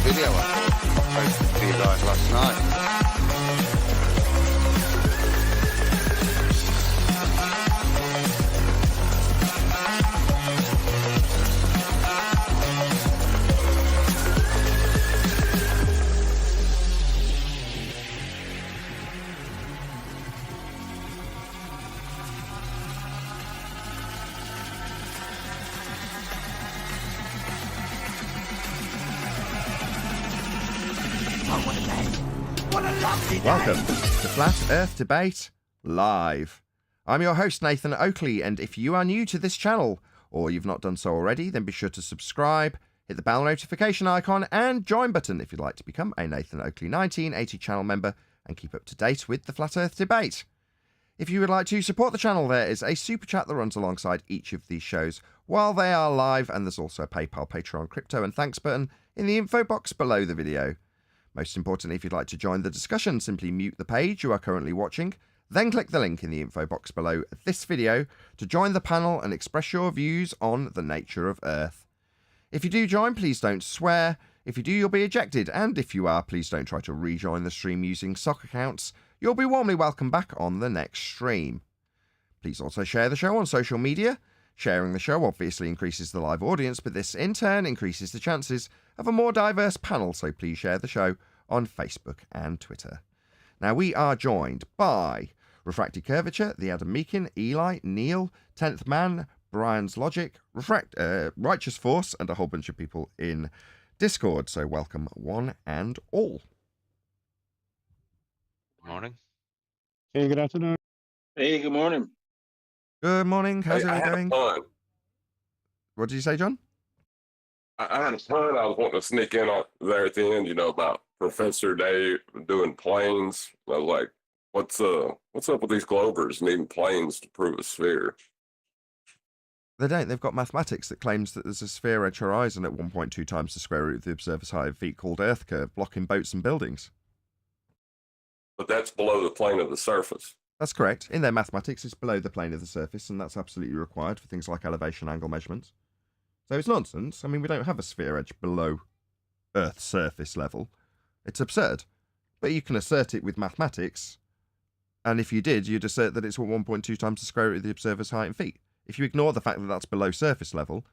video I posted for you guys last night. Welcome to Flat Earth Debate Live. I'm your host, Nathan Oakley, and if you are new to this channel, or you've not done so already, then be sure to subscribe, hit the bell notification icon, and join button if you'd like to become a Nathan Oakley 1980 channel member and keep up to date with the Flat Earth Debate. If you would like to support the channel, there is a super chat that runs alongside each of these shows while they are live, and there's also a PayPal, Patreon, crypto, and thanks button in the info box below the video. Most importantly, if you'd like to join the discussion, simply mute the page you are currently watching, then click the link in the info box below this video to join the panel and express your views on the nature of Earth. If you do join, please don't swear. If you do, you'll be ejected, and if you are, please don't try to rejoin the stream using sock accounts. You'll be warmly welcome back on the next stream. Please also share the show on social media. Sharing the show obviously increases the live audience, but this in turn increases the chances of a more diverse panel, so please share the show on Facebook and Twitter. Now, we are joined by Refracted Curvature, the Adam Meakin, Eli, Neil, 10th Man, Brian's Logic, Righteous Force, and a whole bunch of people in Discord, so welcome one and all. Good morning. Hey, good afternoon. Hey, good morning. Good morning, how's Hey, I everyone had a doing? pun. What did you say, John? I had a pun I was wanting to sneak in on there at the end, about Professor Dave doing planes. I was like, what's up with these Globers needing planes to prove a sphere? They don't. They've got mathematics that claims that there's a sphere edge horizon at 1.2 times the square root of the observer's height of feet called Earth curve, blocking boats and buildings. But that's below the plane of the surface. That's correct. In their mathematics, it's below the plane of the surface, and that's absolutely required for things like elevation angle measurements. So it's nonsense. I mean, we don't have a sphere edge below Earth's surface level. It's absurd. But you can assert it with mathematics, and if you did, you'd assert that it's 1.2 times the square root of the observer's height in feet. If you ignore the fact that that's below surface level,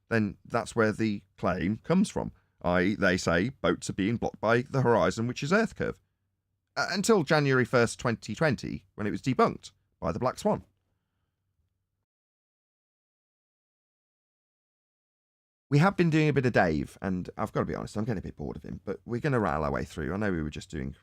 then that's where the claim comes from. I.e., they say boats are being blocked by the horizon, which is Earth curve. Until January 1st, 2020, when it was debunked by the Black Swan. We have been doing a bit of Dave, and I've got to be honest, I'm getting a bit bored of him, but we're going to rattle our way through. I know we were just doing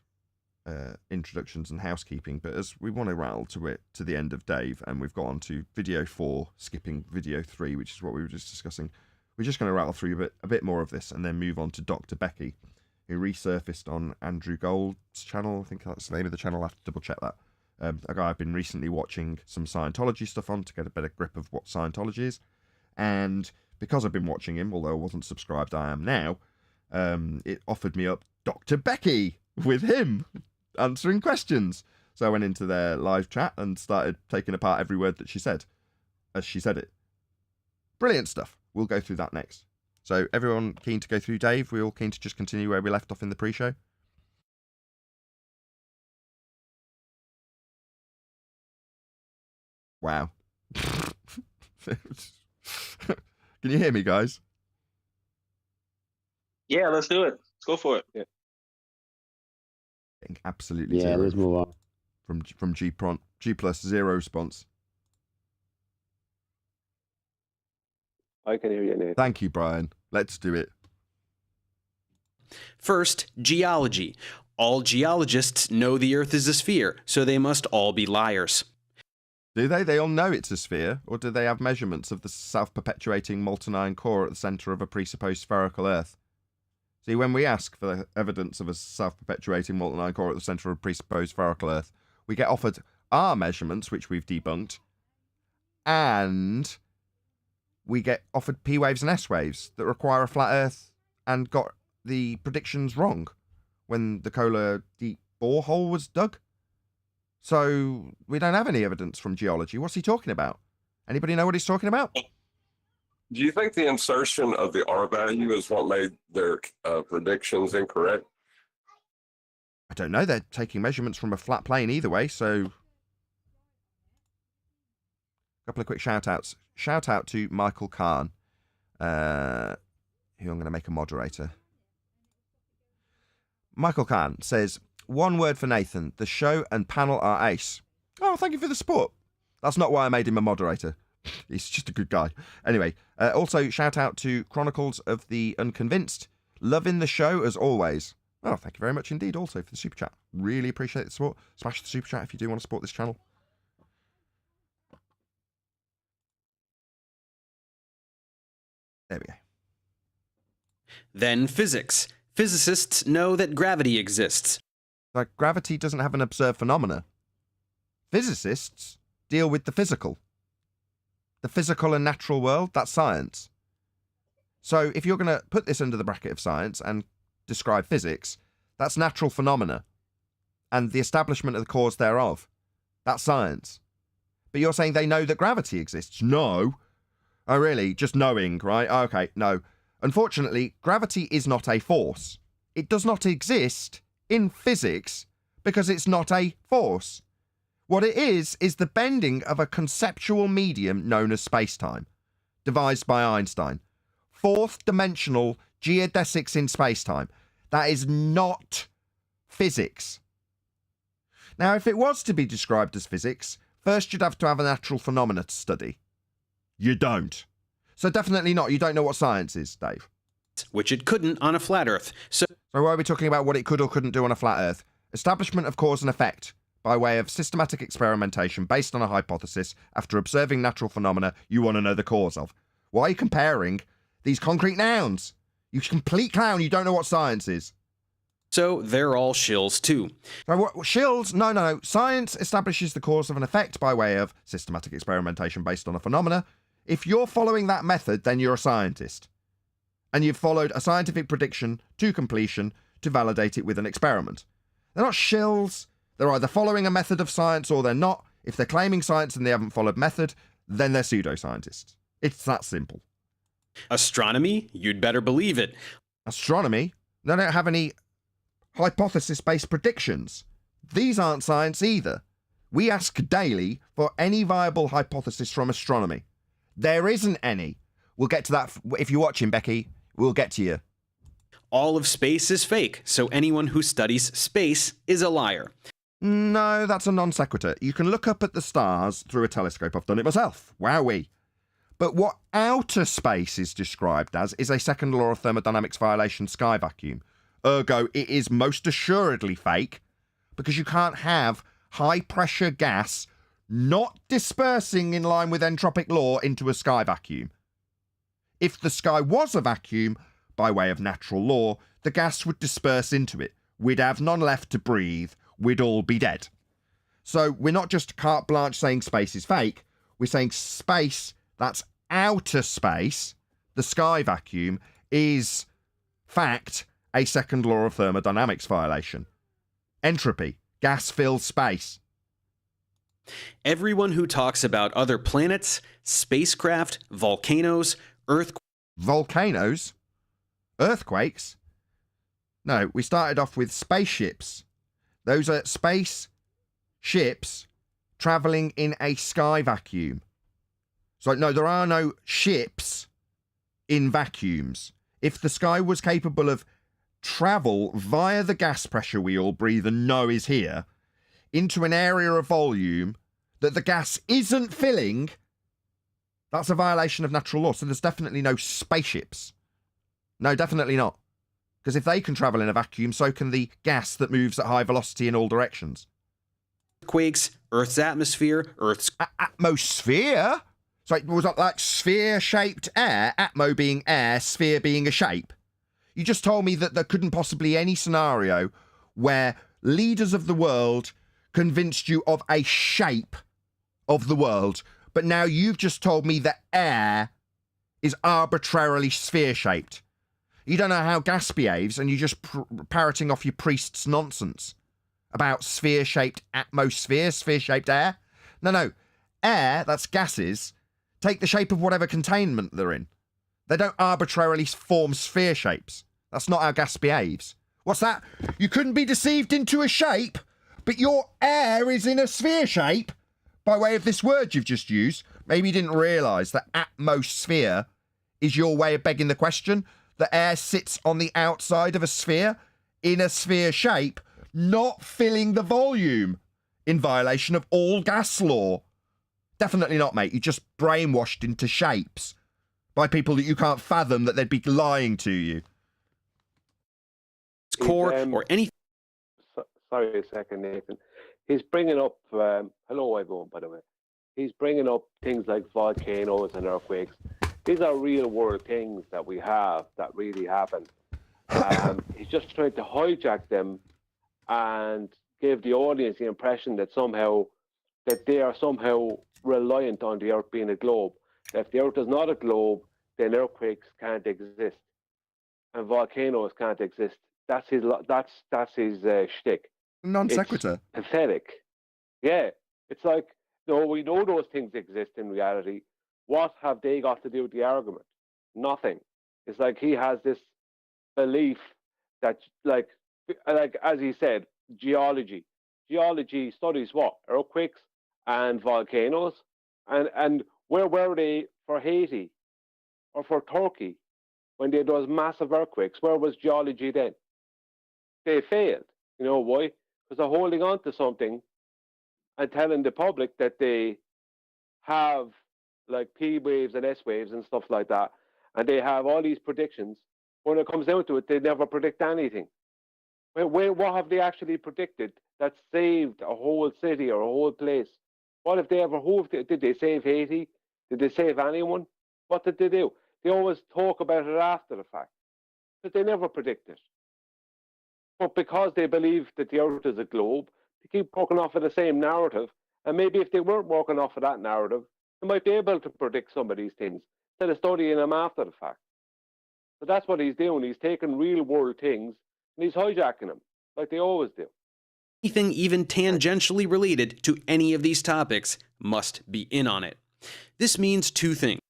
introductions and housekeeping, but as we want to rattle to the end of Dave, and we've got on to video 4, skipping video 3, which is what we were just discussing, we're just going to rattle through a bit more of this and then move on to Dr. Becky, who resurfaced on Andrew Gold's channel. I think that's the name of the channel. I have to double check that. A guy I've been recently watching some Scientology stuff on to get a better grip of what Scientology is. And because I've been watching him, although I wasn't subscribed, I am now, it offered me up Dr. Becky with him answering questions. So I went into their live chat and started taking apart every word that she said as she said it. Brilliant stuff. We'll go through that next. So everyone keen to go through Dave? We all keen to just continue where we left off in the pre-show? Wow. Can you hear me, guys? Yeah, let's do it. Let's go for it. Yeah. Getting absolutely Yeah, zero let's move on. from G plus, zero response. I can hear you, Nathan. Thank you, Brian. Let's do it. First, geology. All geologists know the Earth is a sphere, so they must all be liars. Do they? They all know it's a sphere, or do they have measurements of the self-perpetuating molten iron core at the centre of a presupposed spherical Earth? See, when we ask for the evidence of a self-perpetuating molten iron core at the centre of a presupposed spherical Earth, we get offered our measurements, which we've debunked, and we get offered P waves and S waves that require a flat Earth and got the predictions wrong when the Kola deep borehole was dug. So we don't have any evidence from geology. What's he talking about? Anybody know what he's talking about? Do you think the insertion of the R value is what made their predictions incorrect? I don't know. They're taking measurements from a flat plane either way, so... A couple of quick shout-outs. Shout out to Michael Kahn, who I'm going to make a moderator. Michael Kahn says, one word for Nathan. The show and panel are ace. Oh, thank you for the support. That's not why I made him a moderator. He's just a good guy. Anyway, also shout out to Chronicles of the Unconvinced. Loving the show as always. Oh, thank you very much indeed also for the super chat. Really appreciate the support. Smash the super chat if you do want to support this channel. There we go. Then physics. Physicists know that gravity exists. Like, gravity doesn't have an observed phenomena. Physicists deal with the physical. The physical and natural world, that's science. So if you're going to put this under the bracket of science and describe physics, that's natural phenomena. And the establishment of the cause thereof, that's science. But you're saying they know that gravity exists? No. Oh, really? Just knowing, right? Okay, no. Unfortunately, gravity is not a force. It does not exist in physics because it's not a force. What it is the bending of a conceptual medium known as space-time, devised by Einstein. Fourth-dimensional geodesics in space-time. That is not physics. Now, if it was to be described as physics, first you'd have to have a natural phenomena to study. You don't. So definitely not. You don't know what science is, Dave. Which it couldn't on a flat Earth. So why are we talking about what it could or couldn't do on a flat Earth? Establishment of cause and effect by way of systematic experimentation based on a hypothesis after observing natural phenomena you want to know the cause of. Why are you comparing these concrete nouns? You complete clown, you don't know what science is. So they're all shills too. So what, shills? No. Science establishes the cause of an effect by way of systematic experimentation based on a phenomena. If you're following that method, then you're a scientist. And you've followed a scientific prediction to completion to validate it with an experiment. They're not shills. They're either following a method of science or they're not. If they're claiming science and they haven't followed method, then they're pseudoscientists. It's that simple. Astronomy? You'd better believe it. Astronomy? They don't have any hypothesis-based predictions. These aren't science either. We ask daily for any viable hypothesis from astronomy. There isn't any. We'll get to that if you're watching, Becky. We'll get to you. All of space is fake, so anyone who studies space is a liar. No, that's a non sequitur. You can look up at the stars through a telescope. I've done it myself. Wowee. But what outer space is described as is a second law of thermodynamics violation sky vacuum. Ergo, it is most assuredly fake because you can't have high-pressure gas not dispersing in line with entropic law into a sky vacuum. If the sky was a vacuum, by way of natural law, the gas would disperse into it. We'd have none left to breathe. We'd all be dead. So we're not just carte blanche saying space is fake. We're saying space, that's outer space, the sky vacuum, is, fact, a second law of thermodynamics violation. Entropy, gas-filled space. Everyone who talks about other planets, spacecraft, volcanoes, earthquakes. Volcanoes? Earthquakes? No, we started off with spaceships. Those are space ships travelling in a sky vacuum. So, no, there are no ships in vacuums. If the sky was capable of travel via the gas pressure we all breathe and know is here, into an area of volume that the gas isn't filling, that's a violation of natural law. So there's definitely no spaceships. No, definitely not. Because if they can travel in a vacuum, so can the gas that moves at high velocity in all directions. Earthquakes, Earth's atmosphere, Earth's... Atmosphere? So was that like sphere-shaped air? Atmo being air, sphere being a shape? You just told me that there couldn't possibly be any scenario where leaders of the world convinced you of a shape of the world, but now you've just told me that air is arbitrarily sphere-shaped. You don't know how gas behaves, and you're just parroting off your priest's nonsense about sphere-shaped atmosphere, sphere-shaped air. No. Air, that's gases, take the shape of whatever containment they're in. They don't arbitrarily form sphere shapes. That's not how gas behaves. What's that? You couldn't be deceived into a shape, but your air is in a sphere shape? By way of this word you've just used, maybe you didn't realise that atmosphere is your way of begging the question. The air sits on the outside of a sphere, in a sphere shape, not filling the volume, in violation of all gas law. Definitely not, mate. You're just brainwashed into shapes by people that you can't fathom that they'd be lying to you. Core or any. Sorry a second, Nathan. He's bringing up, hello everyone, by the way. He's bringing up things like volcanoes and earthquakes. These are real world things that we have that really happen. He's just trying to hijack them and give the audience the impression that somehow, that they are somehow reliant on the Earth being a globe. That if the Earth is not a globe, then earthquakes can't exist and volcanoes can't exist. That's his shtick. Non sequitur. It's pathetic. Yeah, it's like, no, we know those things exist in reality. What have they got to do with the argument? Nothing. It's like he has this belief that, like as he said, geology. Geology studies what? Earthquakes and volcanoes. And where were they for Haiti or for Turkey when they had those massive earthquakes? Where was geology then? They failed. You know why? Because they're holding on to something and telling the public that they have like P waves and S waves and stuff like that, and they have all these predictions. When it comes down to it, they never predict anything. What have they actually predicted that saved a whole city or a whole place? What if they ever did they save Haiti? Did they save anyone? What did they do? They always talk about it after the fact, but they never predict it. But because they believe that the Earth is a globe, they keep working off of the same narrative. And maybe if they weren't working off of that narrative, they might be able to predict some of these things instead of studying them after the fact. So that's what he's doing. He's taking real world things and he's hijacking them like they always do. Anything even tangentially related to any of these topics must be in on it. This means two things.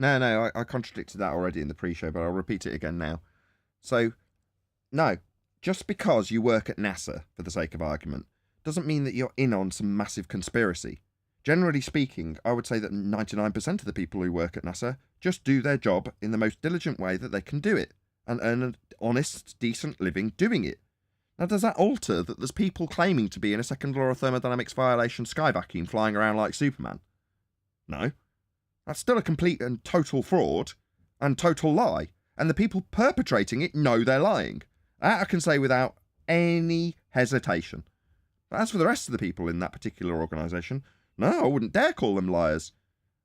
No, I contradicted that already in the pre-show, but I'll repeat it again now. So, no, just because you work at NASA, for the sake of argument, doesn't mean that you're in on some massive conspiracy. Generally speaking, I would say that 99% of the people who work at NASA just do their job in the most diligent way that they can do it, and earn an honest, decent living doing it. Now, does that alter that there's people claiming to be in a second law of thermodynamics violation sky vacuum flying around like Superman? No. That's still a complete and total fraud and total lie, and the people perpetrating it know they're lying. That I can say without any hesitation. But as for the rest of the people in that particular organisation, no, I wouldn't dare call them liars.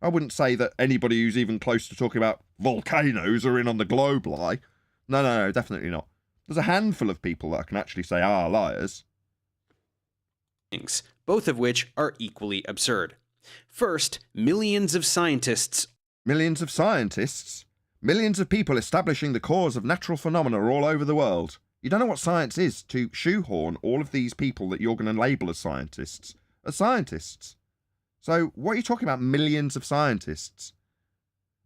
I wouldn't say that anybody who's even close to talking about volcanoes are in on the globe lie. No, definitely not. There's a handful of people that I can actually say are liars. Both of which are equally absurd. First, millions of scientists. Millions of scientists? Millions of people establishing the cause of natural phenomena all over the world. You don't know what science is to shoehorn all of these people that you're going to label as scientists. So, what are you talking about, millions of scientists?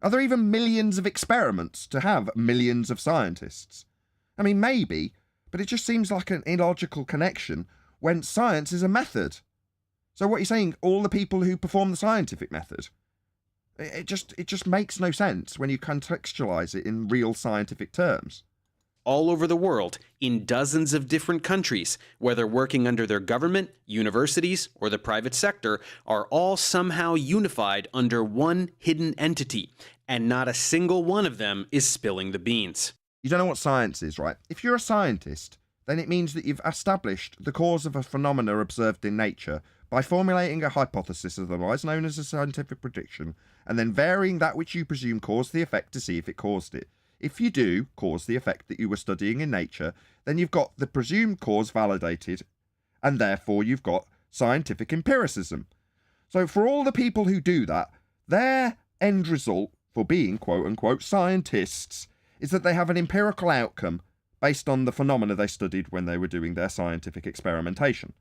Are there even millions of experiments to have millions of scientists? I mean, maybe, but it just seems like an illogical connection when science is a method. So what you're saying, all the people who perform the scientific method? It just makes no sense when you contextualise it in real scientific terms. All over the world, in dozens of different countries, whether working under their government, universities, or the private sector, are all somehow unified under one hidden entity, and not a single one of them is spilling the beans. You don't know what science is, right? If you're a scientist, then it means that you've established the cause of a phenomena observed in nature by formulating a hypothesis, otherwise known as a scientific prediction, and then varying that which you presume caused the effect to see if it caused it. If you do cause the effect that you were studying in nature, then you've got the presumed cause validated, and therefore you've got scientific empiricism. So for all the people who do that, their end result for being quote-unquote scientists is that they have an empirical outcome based on the phenomena they studied when they were doing their scientific experimentation.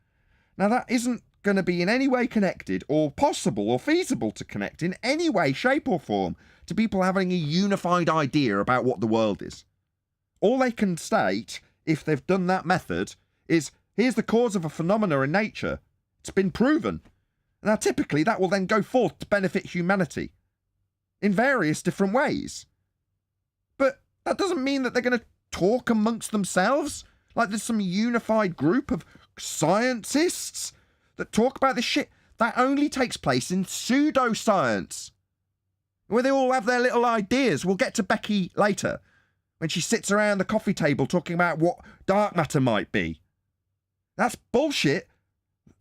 Now that isn't going to be in any way connected or possible or feasible to connect in any way, shape or form to people having a unified idea about what the world is. All they can state, if they've done that method, is here's the cause of a phenomena in nature. It's been proven. Now, typically, that will then go forth to benefit humanity in various different ways. But that doesn't mean that they're going to talk amongst themselves like there's some unified group of scientists that talk about this shit. That only takes place in pseudoscience, where they all have their little ideas. We'll get to Becky later, when she sits around the coffee table talking about what dark matter might be. That's bullshit.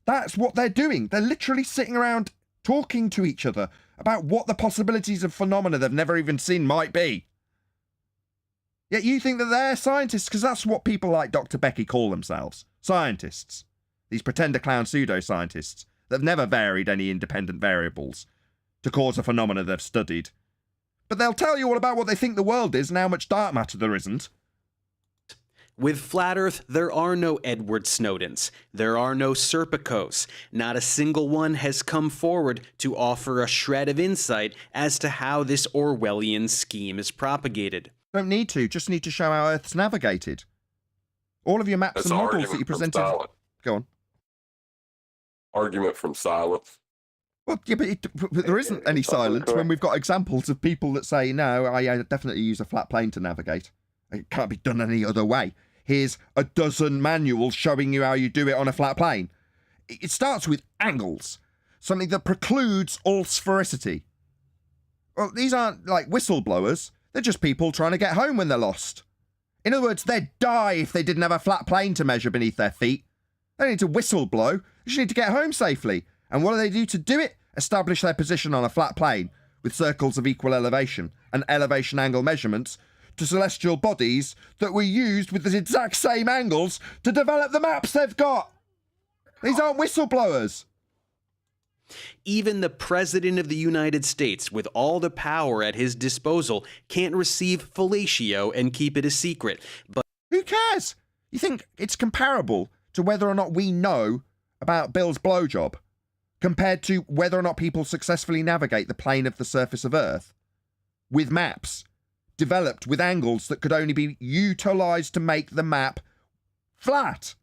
That's what they're doing. They're literally sitting around talking to each other about what the possibilities of phenomena they've never even seen might be. Yet you think that they're scientists, because that's what people like Dr. Becky call themselves. Scientists. These pretender clown pseudoscientists that have never varied any independent variables to cause a phenomena they've studied. But they'll tell you all about what they think the world is and how much dark matter there isn't. With Flat Earth, there are no Edward Snowdens. There are no Serpicos. Not a single one has come forward to offer a shred of insight as to how this Orwellian scheme is propagated. Don't need to, just need to show how Earth's navigated. All of your maps That's and an models that argument you from presented... silence. Go on. Argument from silence. Well, yeah, but there isn't any silence when we've got examples of people that say, no, I definitely use a flat plane to navigate. It can't be done any other way. Here's a dozen manuals showing you how you do it on a flat plane. It starts with angles, something that precludes all sphericity. Well, these aren't like whistleblowers. They're just people trying to get home when they're lost. In other words, they'd die if they didn't have a flat plane to measure beneath their feet. They don't need to whistle blow. They just need to get home safely. And what do to do it? Establish their position on a flat plane with circles of equal elevation and elevation angle measurements to celestial bodies that were used with the exact same angles to develop the maps they've got. These aren't whistleblowers. Even the President of the United States, with all the power at his disposal, can't receive fellatio and keep it a secret. But who cares? You think it's comparable to whether or not we know about Bill's blowjob compared to whether or not people successfully navigate the plane of the surface of Earth with maps developed with angles that could only be utilised to make the map flat?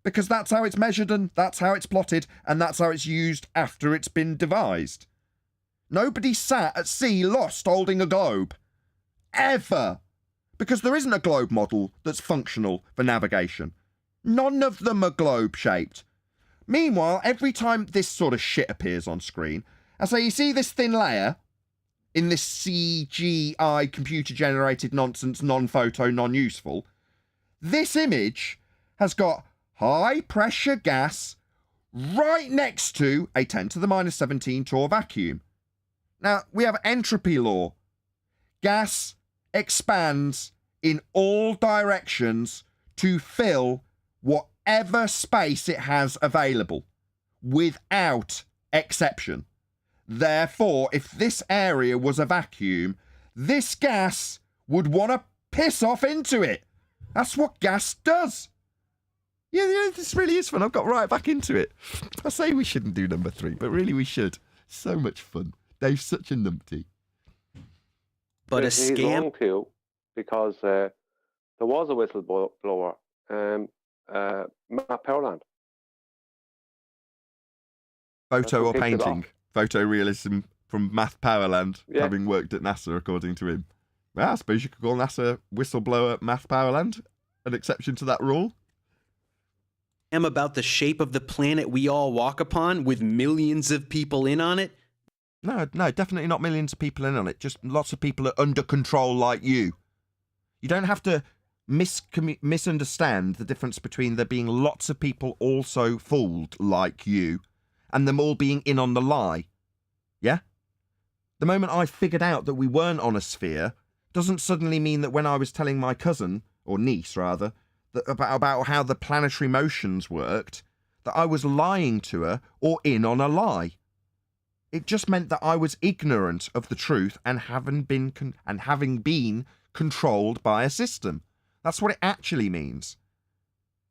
Because that's how it's measured and that's how it's plotted and that's how it's used after it's been devised. Nobody sat at sea lost holding a globe. Ever. Because there isn't a globe model that's functional for navigation. None of them are globe-shaped. Meanwhile, every time this sort of shit appears on screen, I say, you see this thin layer in this CGI computer-generated nonsense, non-photo, non-useful? This image has got high-pressure gas right next to a 10 to the minus 17 torr vacuum. Now, we have entropy law. Gas expands in all directions to fill whatever space it has available, without exception. Therefore, if this area was a vacuum, this gas would want to piss off into it. That's what gas does. Yeah, this really is fun. I've got right back into it. I say we shouldn't do number 3, but really we should. So much fun. Dave's such a numpty. But a He's scam... wrong too, because there was a whistleblower, Matt Powerland. Photo or That's what kicked it painting? Photorealism from Matt Powerland, Yeah. having worked at NASA, according to him. Well, I suppose you could call NASA whistleblower Matt Powerland an exception to that rule. About the shape of the planet we all walk upon with millions of people in on it? No, definitely not millions of people in on it. Just lots of people are under control like you. You don't have to misunderstand the difference between there being lots of people also fooled like you and them all being in on the lie. Yeah? The moment I figured out that we weren't on a sphere doesn't suddenly mean that when I was telling my cousin, or niece rather, about how the planetary motions worked, that I was lying to her or in on a lie. It just meant that I was ignorant of the truth and having been controlled by a system. That's what it actually means.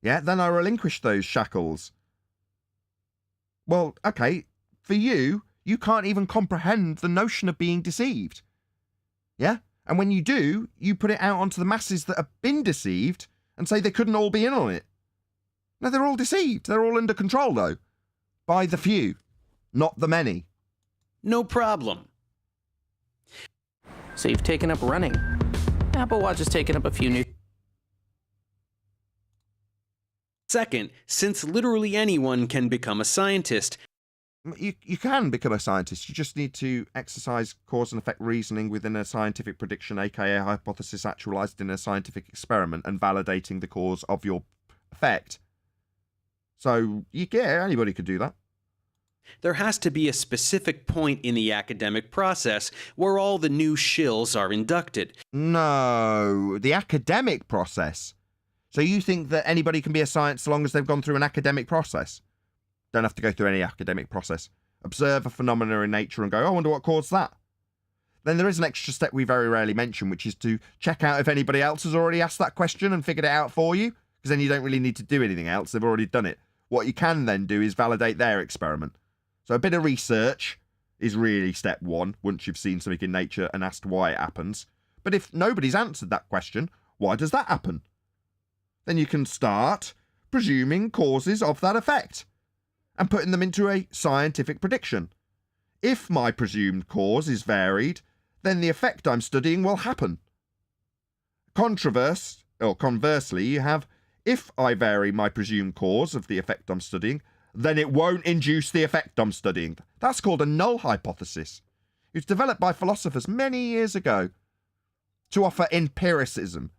Yeah, then I relinquished those shackles. Well, okay, for you, you can't even comprehend the notion of being deceived. Yeah? And when you do, you put it out onto the masses that have been deceived and say they couldn't all be in on it. No, they're all deceived. They're all under control, though. By the few, not the many. No problem. So you've taken up running. Apple Watch has taken up a few new... Second, since literally anyone can become a scientist, You can become a scientist. You just need to exercise cause and effect reasoning within a scientific prediction, aka a hypothesis actualized in a scientific experiment, and validating the cause of your effect. So, yeah, anybody could do that. there has to be a specific point in the academic process where all the new shills are inducted. No, the academic process. So you think that anybody can be a scientist so long as they've gone through an academic process? Don't have to go through any academic process. Observe a phenomena in nature and go, oh, I wonder what caused that. Then there is an extra step we very rarely mention, which is to check out if anybody else has already asked that question and figured it out for you, because then you don't really need to do anything else. They've already done it. What you can then do is validate their experiment. So a bit of research is really step one, once you've seen something in nature and asked why it happens. But if nobody's answered that question, why does that happen? Then you can start presuming causes of that effect and putting them into a scientific prediction. If my presumed cause is varied, then the effect I'm studying will happen. Conversely, you have, if I vary my presumed cause of the effect I'm studying, then it won't induce the effect I'm studying. That's called a null hypothesis. It was developed by philosophers many years ago to offer empiricism,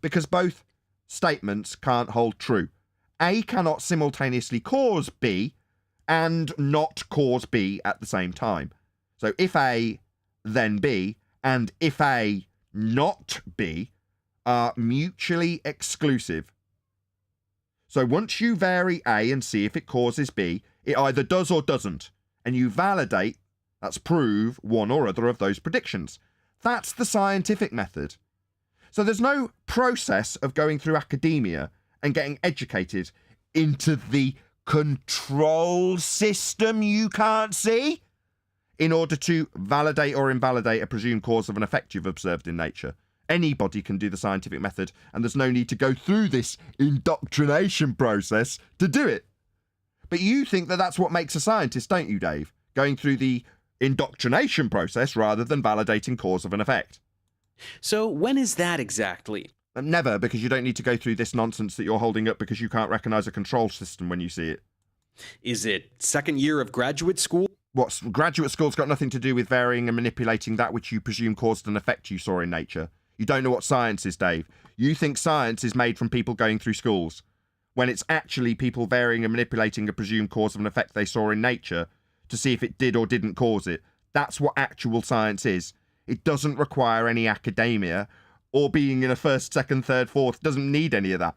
because both statements can't hold true. A cannot simultaneously cause B and not cause B at the same time. So if A, then B, and if A, not B, are mutually exclusive. So once you vary A and see if it causes B, it either does or doesn't, and you validate, that's prove, one or other of those predictions. That's the scientific method. So there's no process of going through academia and getting educated into the control system you can't see in order to validate or invalidate a presumed cause of an effect you've observed in nature. Anybody can do the scientific method, and there's no need to go through this indoctrination process to do it. But you think that that's what makes a scientist, don't you, Dave? Going through the indoctrination process rather than validating cause of an effect. So when is that exactly? Never, because you don't need to go through this nonsense that you're holding up because you can't recognise a control system when you see it. Is it second year of graduate school? What's graduate school's got nothing to do with varying and manipulating that which you presume caused an effect you saw in nature. You don't know what science is, Dave. You think science is made from people going through schools, when it's actually people varying and manipulating a presumed cause of an effect they saw in nature to see if it did or didn't cause it. That's what actual science is. It doesn't require any academia or being in a first, second, third, fourth. It doesn't need any of that.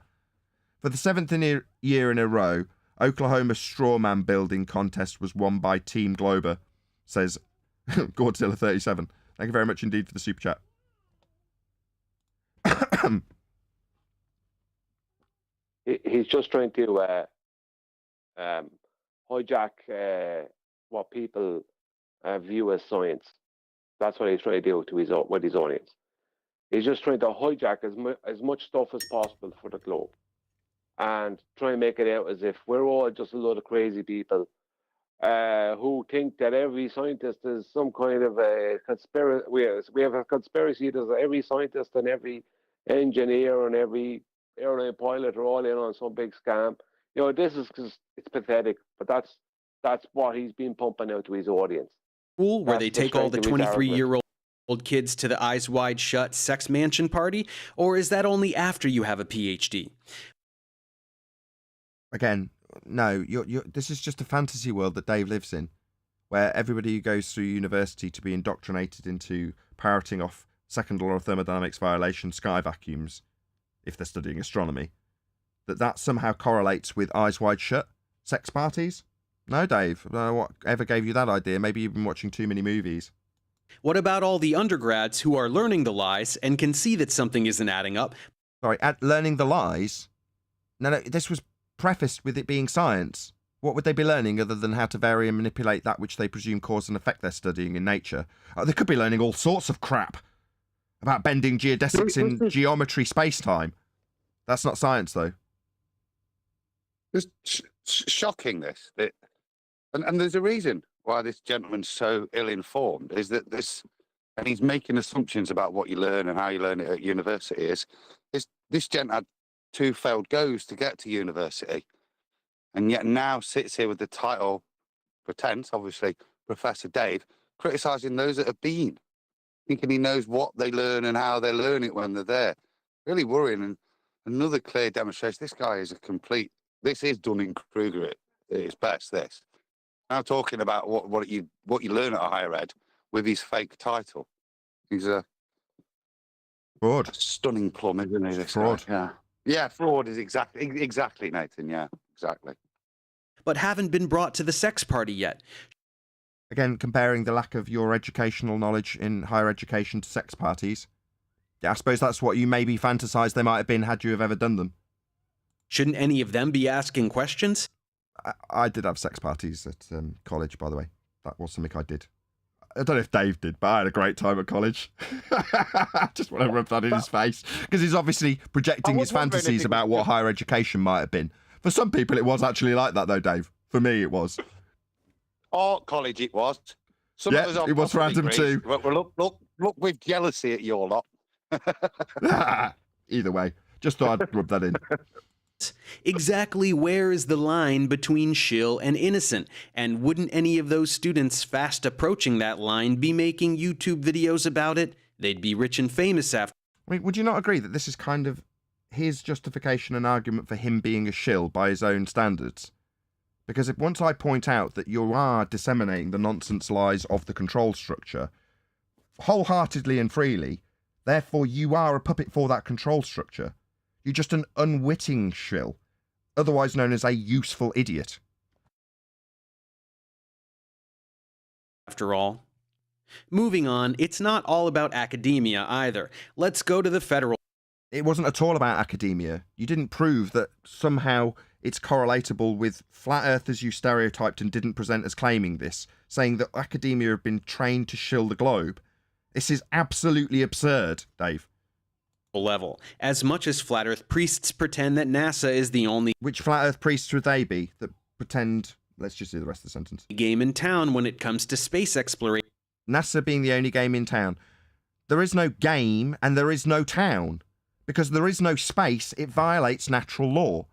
For the seventh year in a row, Oklahoma strawman building contest was won by Team Glober, says Godzilla37. Thank you very much indeed for the super chat. He's just trying to hijack what people view as science. That's what he's trying to do to with his audience. He's just trying to hijack as much stuff as possible for the globe and try and make it out as if we're all just a load of crazy people who think that every scientist is some kind of a conspiracy. We have a conspiracy that every scientist and every engineer and every airline pilot are all in on some big scam. You know, this is just, it's pathetic, but that's what he's been pumping out to his audience. School where That's they the take all strength the of his argument. 23-year-old kids to the Eyes Wide Shut sex mansion party? Or is that only after you have a PhD? Again, no, this is just a fantasy world that Dave lives in, where everybody who goes through university to be indoctrinated into parroting off second law of thermodynamics violation sky vacuums, if they're studying astronomy, that somehow correlates with Eyes Wide Shut sex parties. No, Dave, I don't know what ever gave you that idea. Maybe you've been watching too many movies. What about all the undergrads who are learning the lies and can see that something isn't adding up? Sorry, at learning the lies? No, this was prefaced with it being science. What would they be learning other than how to vary and manipulate that which they presume cause and effect they're studying in nature? They could be learning all sorts of crap about bending geodesics in geometry space-time. That's not science, though. It's shocking, this. And there's a reason why this gentleman's so ill-informed, is that and he's making assumptions about what you learn and how you learn it at university, this gent had 2 failed goes to get to university, and yet now sits here with the title, pretense, obviously, Professor Dave, criticising those that have been, thinking he knows what they learn and how they learn it when they're there. Really worrying, and another clear demonstration. This guy is this is Dunning-Kruger at its best, this. Now talking about what you learn at a higher ed with his fake title. He's a Fraud. Stunning plum, isn't he? This Fraud. guy? Yeah, fraud is exactly, Nathan. Yeah, exactly. But haven't been brought to the sex party yet. Again, comparing the lack of your educational knowledge in higher education to sex parties. Yeah, I suppose that's what you maybe fantasised they might have been had you have ever done them. Shouldn't any of them be asking questions? I did have sex parties at college, by the way. That was something I did. I don't know if Dave did, but I had a great time at college. I just want to rub that in his face, because he's obviously projecting his fantasies about what higher education might have been. For some people, it was actually like that, though, Dave. For me, it was. Art college, it was. Some Yeah, of us are it was for Adam too. Well, look with jealousy at your lot. Either way, just thought I'd rub that in. Exactly where is the line between shill and innocent? And wouldn't any of those students fast approaching that line be making YouTube videos about it? They'd be rich and famous after. I mean, would you not agree that this is kind of his justification and argument for him being a shill by his own standards? Because if once I point out that you are disseminating the nonsense lies of the control structure wholeheartedly and freely, therefore you are a puppet for that control structure. You're just an unwitting shill, otherwise known as a useful idiot. After all. Moving on, it's not all about academia either. Let's go to the federal. It wasn't at all about academia. You didn't prove that somehow it's correlatable with flat earthers you stereotyped and didn't present as claiming this, saying that academia have been trained to shill the globe. This is absolutely absurd, Dave. Level. As much as flat earth priests pretend that NASA is the only Which flat earth priests would they be that pretend... Let's just do the rest of the sentence. game in town when it comes to space exploration. NASA being the only game in town. There is no game and there is no town. Because there is no space, it violates natural law.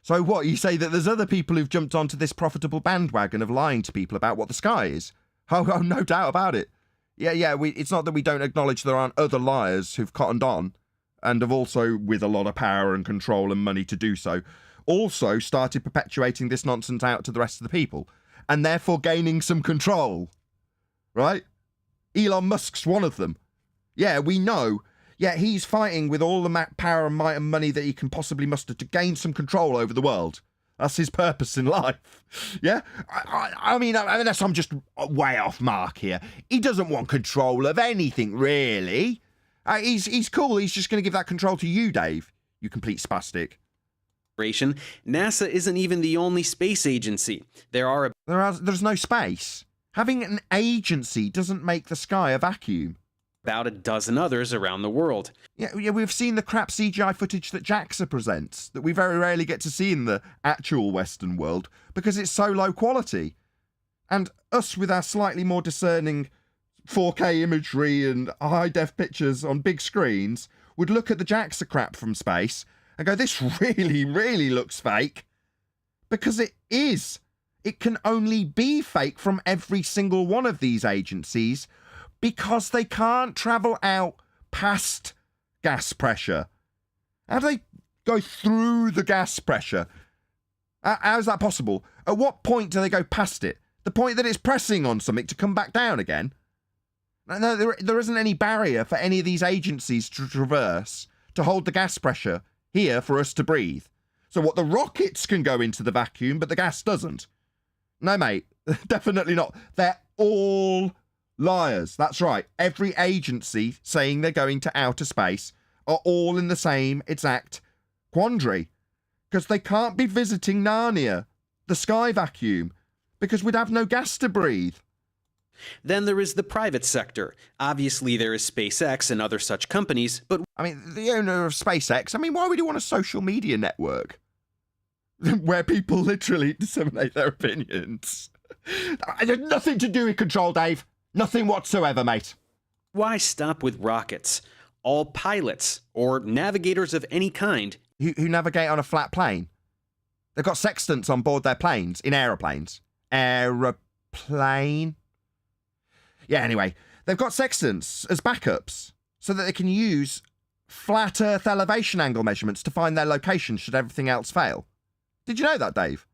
So what, you say that there's other people who've jumped onto this profitable bandwagon of lying to people about what the sky is? Oh, no doubt about it. Yeah, it's not that we don't acknowledge there aren't other liars who've cottoned on, and have also, with a lot of power and control and money to do so, also started perpetuating this nonsense out to the rest of the people, and therefore gaining some control. Right? Elon Musk's one of them. Yeah, we know. Yeah, he's fighting with all the power and might and money that he can possibly muster to gain some control over the world. That's his purpose in life. Yeah? I mean, unless I'm just way off mark here. He doesn't want control of anything, really. He's cool. He's just going to give that control to you, Dave. You complete spastic. NASA isn't even the only space agency. There's no space. Having an agency doesn't make the sky a vacuum. About a dozen others around the world. Yeah, we've seen the crap CGI footage that JAXA presents that we very rarely get to see in the actual Western world because it's so low quality. And us with our slightly more discerning 4K imagery and high-def pictures on big screens would look at the JAXA crap from space and go, this really, really looks fake. Because it is. It can only be fake from every single one of these agencies because they can't travel out past gas pressure. How do they go through the gas pressure? How is that possible? At what point do they go past it? The point that it's pressing on something to come back down again? No, there isn't any barrier for any of these agencies to traverse to hold the gas pressure here for us to breathe. So what, the rockets can go into the vacuum, but the gas doesn't? No, mate, definitely not. They're all liars. That's right. Every agency saying they're going to outer space are all in the same exact quandary. Because they can't be visiting Narnia. the sky vacuum because we'd have no gas to breathe. Then there is the private sector. Obviously, there is SpaceX and other such companies, but I mean, the owner of SpaceX, I mean, why would he want a social media network where people literally disseminate their opinions? It had nothing to do with control, Dave. Nothing whatsoever, mate. why stop with rockets? All pilots or navigators of any kind Who navigate on a flat plane. They've got sextants on board their planes, in aeroplanes. Aeroplane? Yeah, anyway, they've got sextants as backups so that they can use flat Earth elevation angle measurements to find their location should everything else fail. Did you know that, Dave?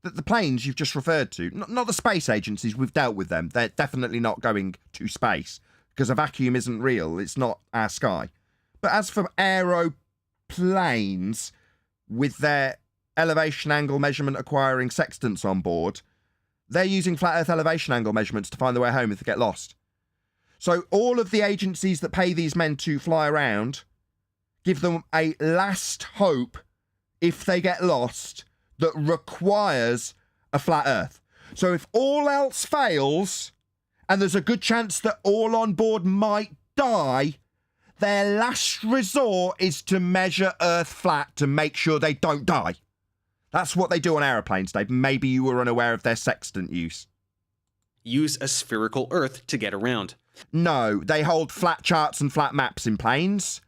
That the planes you've just referred to, not the space agencies, we've dealt with them. They're definitely not going to space because a vacuum isn't real. It's not our sky. But as for aeroplanes with their elevation angle measurement acquiring sextants on board, they're using flat Earth elevation angle measurements to find their way home if they get lost. So all of the agencies that pay these men to fly around give them a last hope if they get lost that requires a flat Earth. So if all else fails, and there's a good chance that all on board might die, their last resort is to measure Earth flat to make sure they don't die. That's what they do on aeroplanes, Dave. Maybe you were unaware of their sextant use. use a spherical Earth to get around. No, they hold flat charts and flat maps in planes.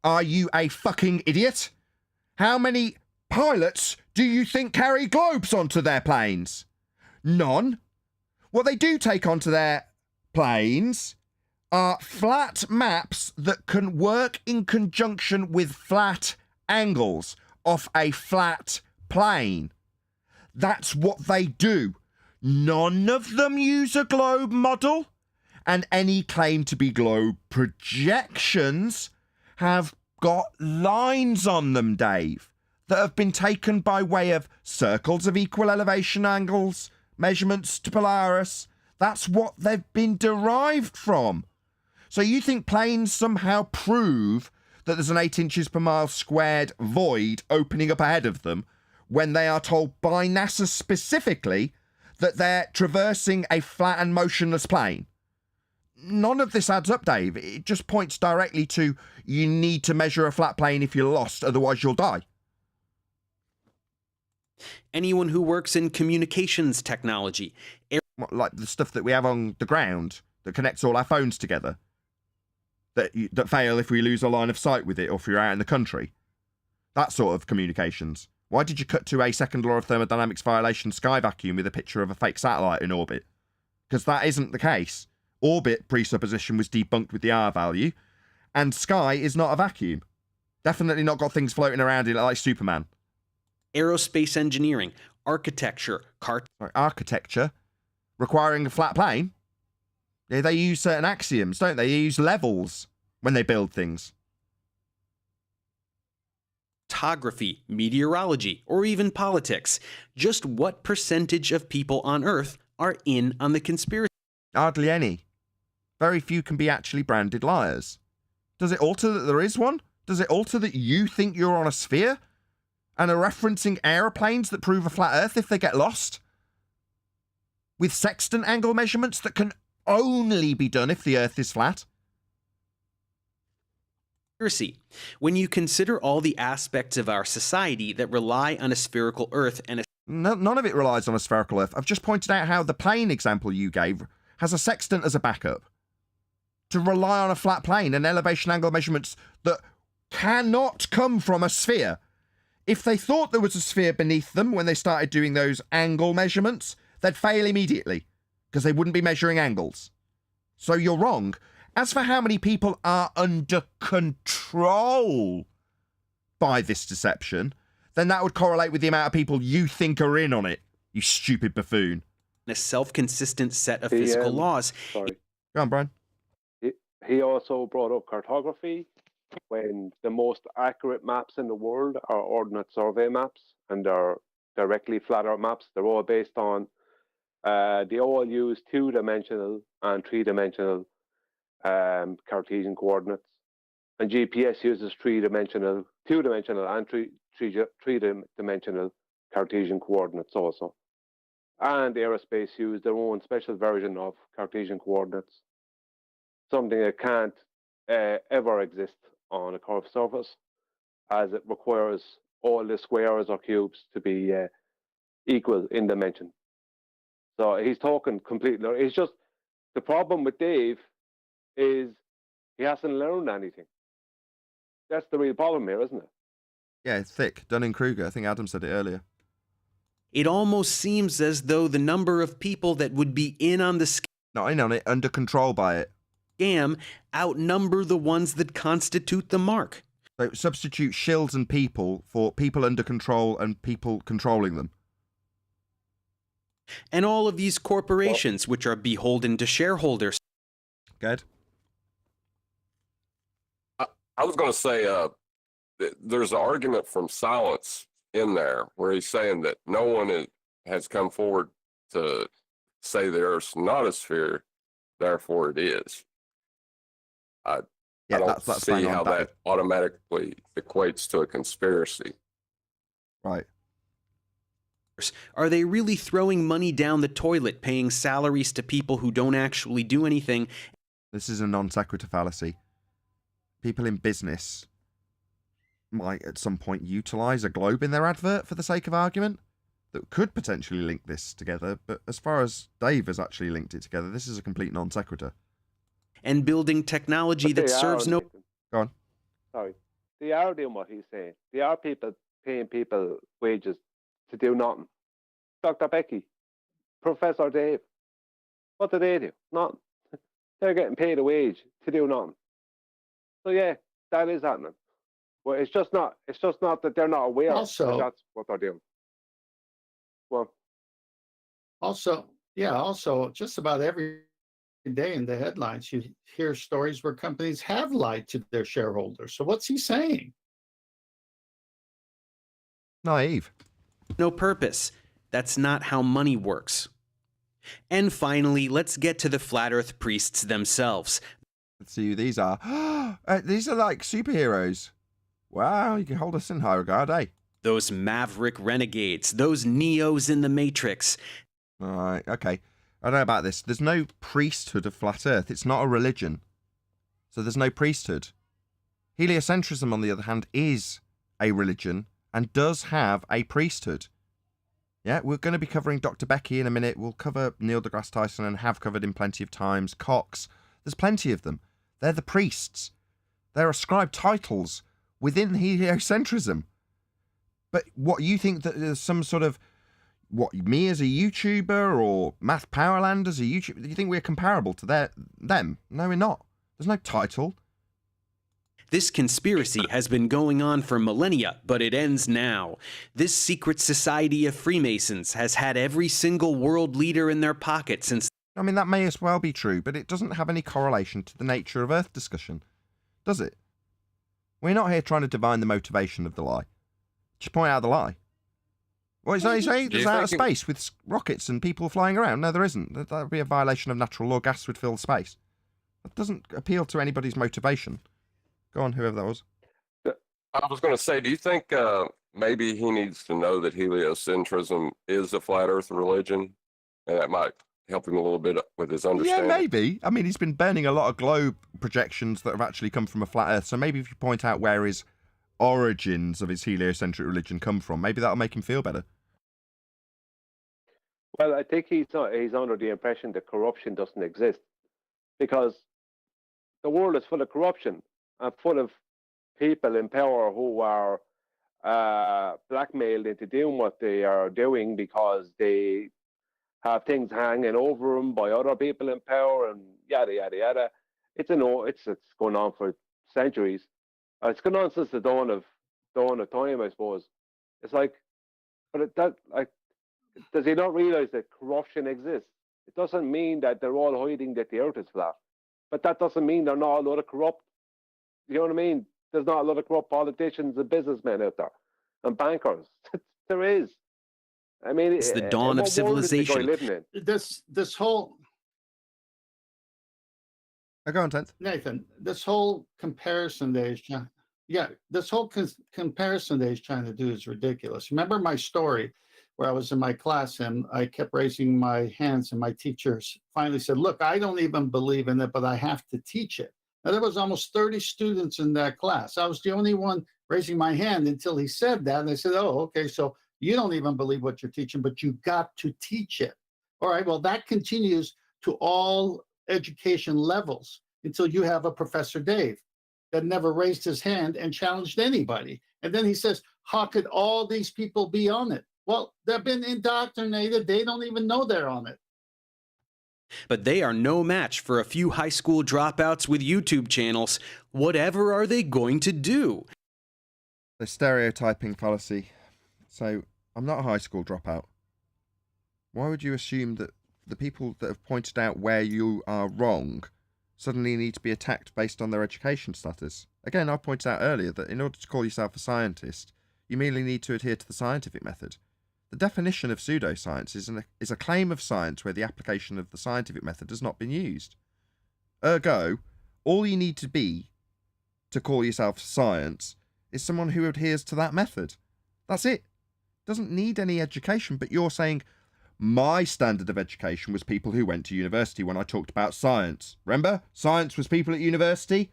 Are you a fucking idiot? How many pilots do you think carry globes onto their planes? None. What they do take onto their planes are flat maps that can work in conjunction with flat angles off a flat plane. That's what they do. None of them use a globe model, and any claim to be globe projections have got lines on them, Dave, that have been taken by way of circles of equal elevation angles, measurements to Polaris. That's what they've been derived from. So you think planes somehow prove that there's an 8 inches per mile squared void opening up ahead of them when they are told by NASA specifically that they're traversing a flat and motionless plane? None of this adds up, Dave. It just points directly to you need to measure a flat plane if you're lost, otherwise you'll die. Anyone who works in communications technology, What, like the stuff that we have on the ground that connects all our phones together, that fail if we lose a line of sight with it or if you're out in the country. That sort of communications. Why did you cut to a second law of thermodynamics violation sky vacuum with a picture of a fake satellite in orbit? Because that isn't the case. Orbit presupposition was debunked with the R value, and sky is not a vacuum. Definitely not got things floating around in it like Superman. aerospace engineering, architecture, Architecture requiring a flat plane. Yeah, they use certain axioms, don't they? They use levels when they build things. cartography, meteorology, or even politics. Just what percentage of people on Earth are in on the conspiracy? Hardly any. Very few can be actually branded liars. Does it alter that there is one? Does it alter that you think you're on a sphere and are referencing aeroplanes that prove a flat Earth if they get lost? With sextant angle measurements that can only be done if the Earth is flat? When you consider all the aspects of our society that rely on a spherical Earth and a None of it relies on a spherical Earth. I've just pointed out how the plane example you gave has a sextant as a backup. To rely on a flat plane and elevation angle measurements that cannot come from a sphere. If they thought there was a sphere beneath them when they started doing those angle measurements, they'd fail immediately because they wouldn't be measuring angles. So you're wrong. As for how many people are under control by this deception, then that would correlate with the amount of people you think are in on it, you stupid buffoon. self-consistent set of physical laws. Sorry. Go on, Brian. He also brought up cartography, when the most accurate maps in the world are Ordnance Survey maps, and they're directly flat Earth maps. They're all based on, they all use 2-dimensional and 3-dimensional Cartesian coordinates. And GPS uses 2-dimensional and 3-dimensional Cartesian coordinates also. And aerospace use their own special version of Cartesian coordinates, something that can't ever exist on a curved surface, as it requires all the squares or cubes to be equal in dimension. So he's talking completely. It's just the problem with Dave is he hasn't learned anything. That's the real problem here, isn't it? Yeah, it's thick. Dunning-Kruger. I think Adam said it earlier. It almost seems as though the number of people that would be in on the Not in on it, under control by it. scam outnumber the ones that constitute the mark. So substitute shills and people for people under control and people controlling them. And all of these corporations, which are beholden to shareholders. Good. I was going to say, there's an argument from Silence in there where he's saying that no one has come forward to say the Earth's not a sphere, therefore it is. I don't see how that automatically equates to a conspiracy. Right. Are they really throwing money down the toilet, paying salaries to people who don't actually do anything? This is a non sequitur fallacy. People in business might at some point utilize a globe in their advert for the sake of argument that could potentially link this together, but as far as Dave has actually linked it together, this is a complete non sequitur. And building technology that serves no... Go on. Sorry. They are doing what he's saying. They are people paying people wages to do nothing. Dr. Becky, Professor Dave, what do they do? Nothing. They're getting paid a wage to do nothing. So yeah, that is happening. But it's just not that they're not aware that that's what they're doing. Well, also, just about every day in the headlines, you hear stories where companies have lied to their shareholders. So what's he saying? Naive. No purpose. That's not how money works. And finally, let's get to the flat earth priests themselves. Let's see who these are. These are like superheroes. Wow, you can hold us in high regard, eh? Those maverick renegades, those Neos in the Matrix. All right, okay. I don't know about this. There's no priesthood of flat earth. It's not a religion. So there's no priesthood. Heliocentrism, on the other hand, is a religion and does have a priesthood. Yeah, we're going to be covering Dr. Becky in a minute. We'll cover Neil deGrasse Tyson and have covered him plenty of times. Cox. There's plenty of them. They're the priests. They're ascribed titles within heliocentrism. But what, you think that there's some sort of, what, me as a YouTuber or Math Powerland as a YouTuber, do you think we're comparable to them? No, we're not. There's no title. This conspiracy has been going on for millennia, but it ends now. This secret society of Freemasons has had every single world leader in their pocket since... I mean, that may as well be true, but it doesn't have any correlation to the nature of Earth discussion, does it? We're not here trying to divine the motivation of the lie. Just point out the lie. What is that you say? There's outer space with rockets and people flying around. No, there isn't. That would be a violation of natural law. Gas would fill the space. That doesn't appeal to anybody's motivation. Go on, whoever that was. I was going to say, do you think maybe he needs to know that heliocentrism is a flat earth religion? And that might help him a little bit with his understanding. Yeah, maybe. I mean, he's been burning a lot of globe projections that have actually come from a flat earth. So maybe if you point out where his origins of his heliocentric religion come from, maybe that'll make him feel better. Well, I think he's under the impression that corruption doesn't exist, because the world is full of corruption and full of people in power who are blackmailed into doing what they are doing because they have things hanging over them by other people in power and yada yada yada. It's going on for centuries. It's gone on since the dawn of time, I suppose. It's like, but does he not realize that corruption exists? It doesn't mean that they're all hiding that the earth is flat, but that doesn't mean they're not a lot of corrupt. You know what I mean? There's not a lot of corrupt politicians and businessmen out there, and bankers. There is. I mean, it's the dawn of civilization. This whole. Go on, Tenth. Nathan, this whole comparison there, yeah, this whole comparison that he's trying to do is ridiculous. Remember my story where I was in my class and I kept raising my hands, and my teachers finally said, "Look, I don't even believe in it, but I have to teach it." Now, there was almost 30 students in that class. I was the only one raising my hand until he said that. And they said, "Oh, okay, so you don't even believe what you're teaching, but you got to teach it." All right, well, that continues to all education levels until you have a Professor Dave that never raised his hand and challenged anybody. And then he says, how could all these people be on it? Well, they've been indoctrinated. They don't even know they're on it. But they are no match for a few high school dropouts with YouTube channels. Whatever are they going to do? The stereotyping fallacy. So, I'm not a high school dropout. Why would you assume that the people that have pointed out where you are wrong suddenly need to be attacked based on their education status? Again, I pointed out earlier that in order to call yourself a scientist, you merely need to adhere to the scientific method. The definition of pseudoscience is a claim of science where the application of the scientific method has not been used. Ergo, all you need to be to call yourself science is someone who adheres to that method. That's it. Doesn't need any education, but you're saying, my standard of education was people who went to university when I talked about science. Remember? Science was people at university.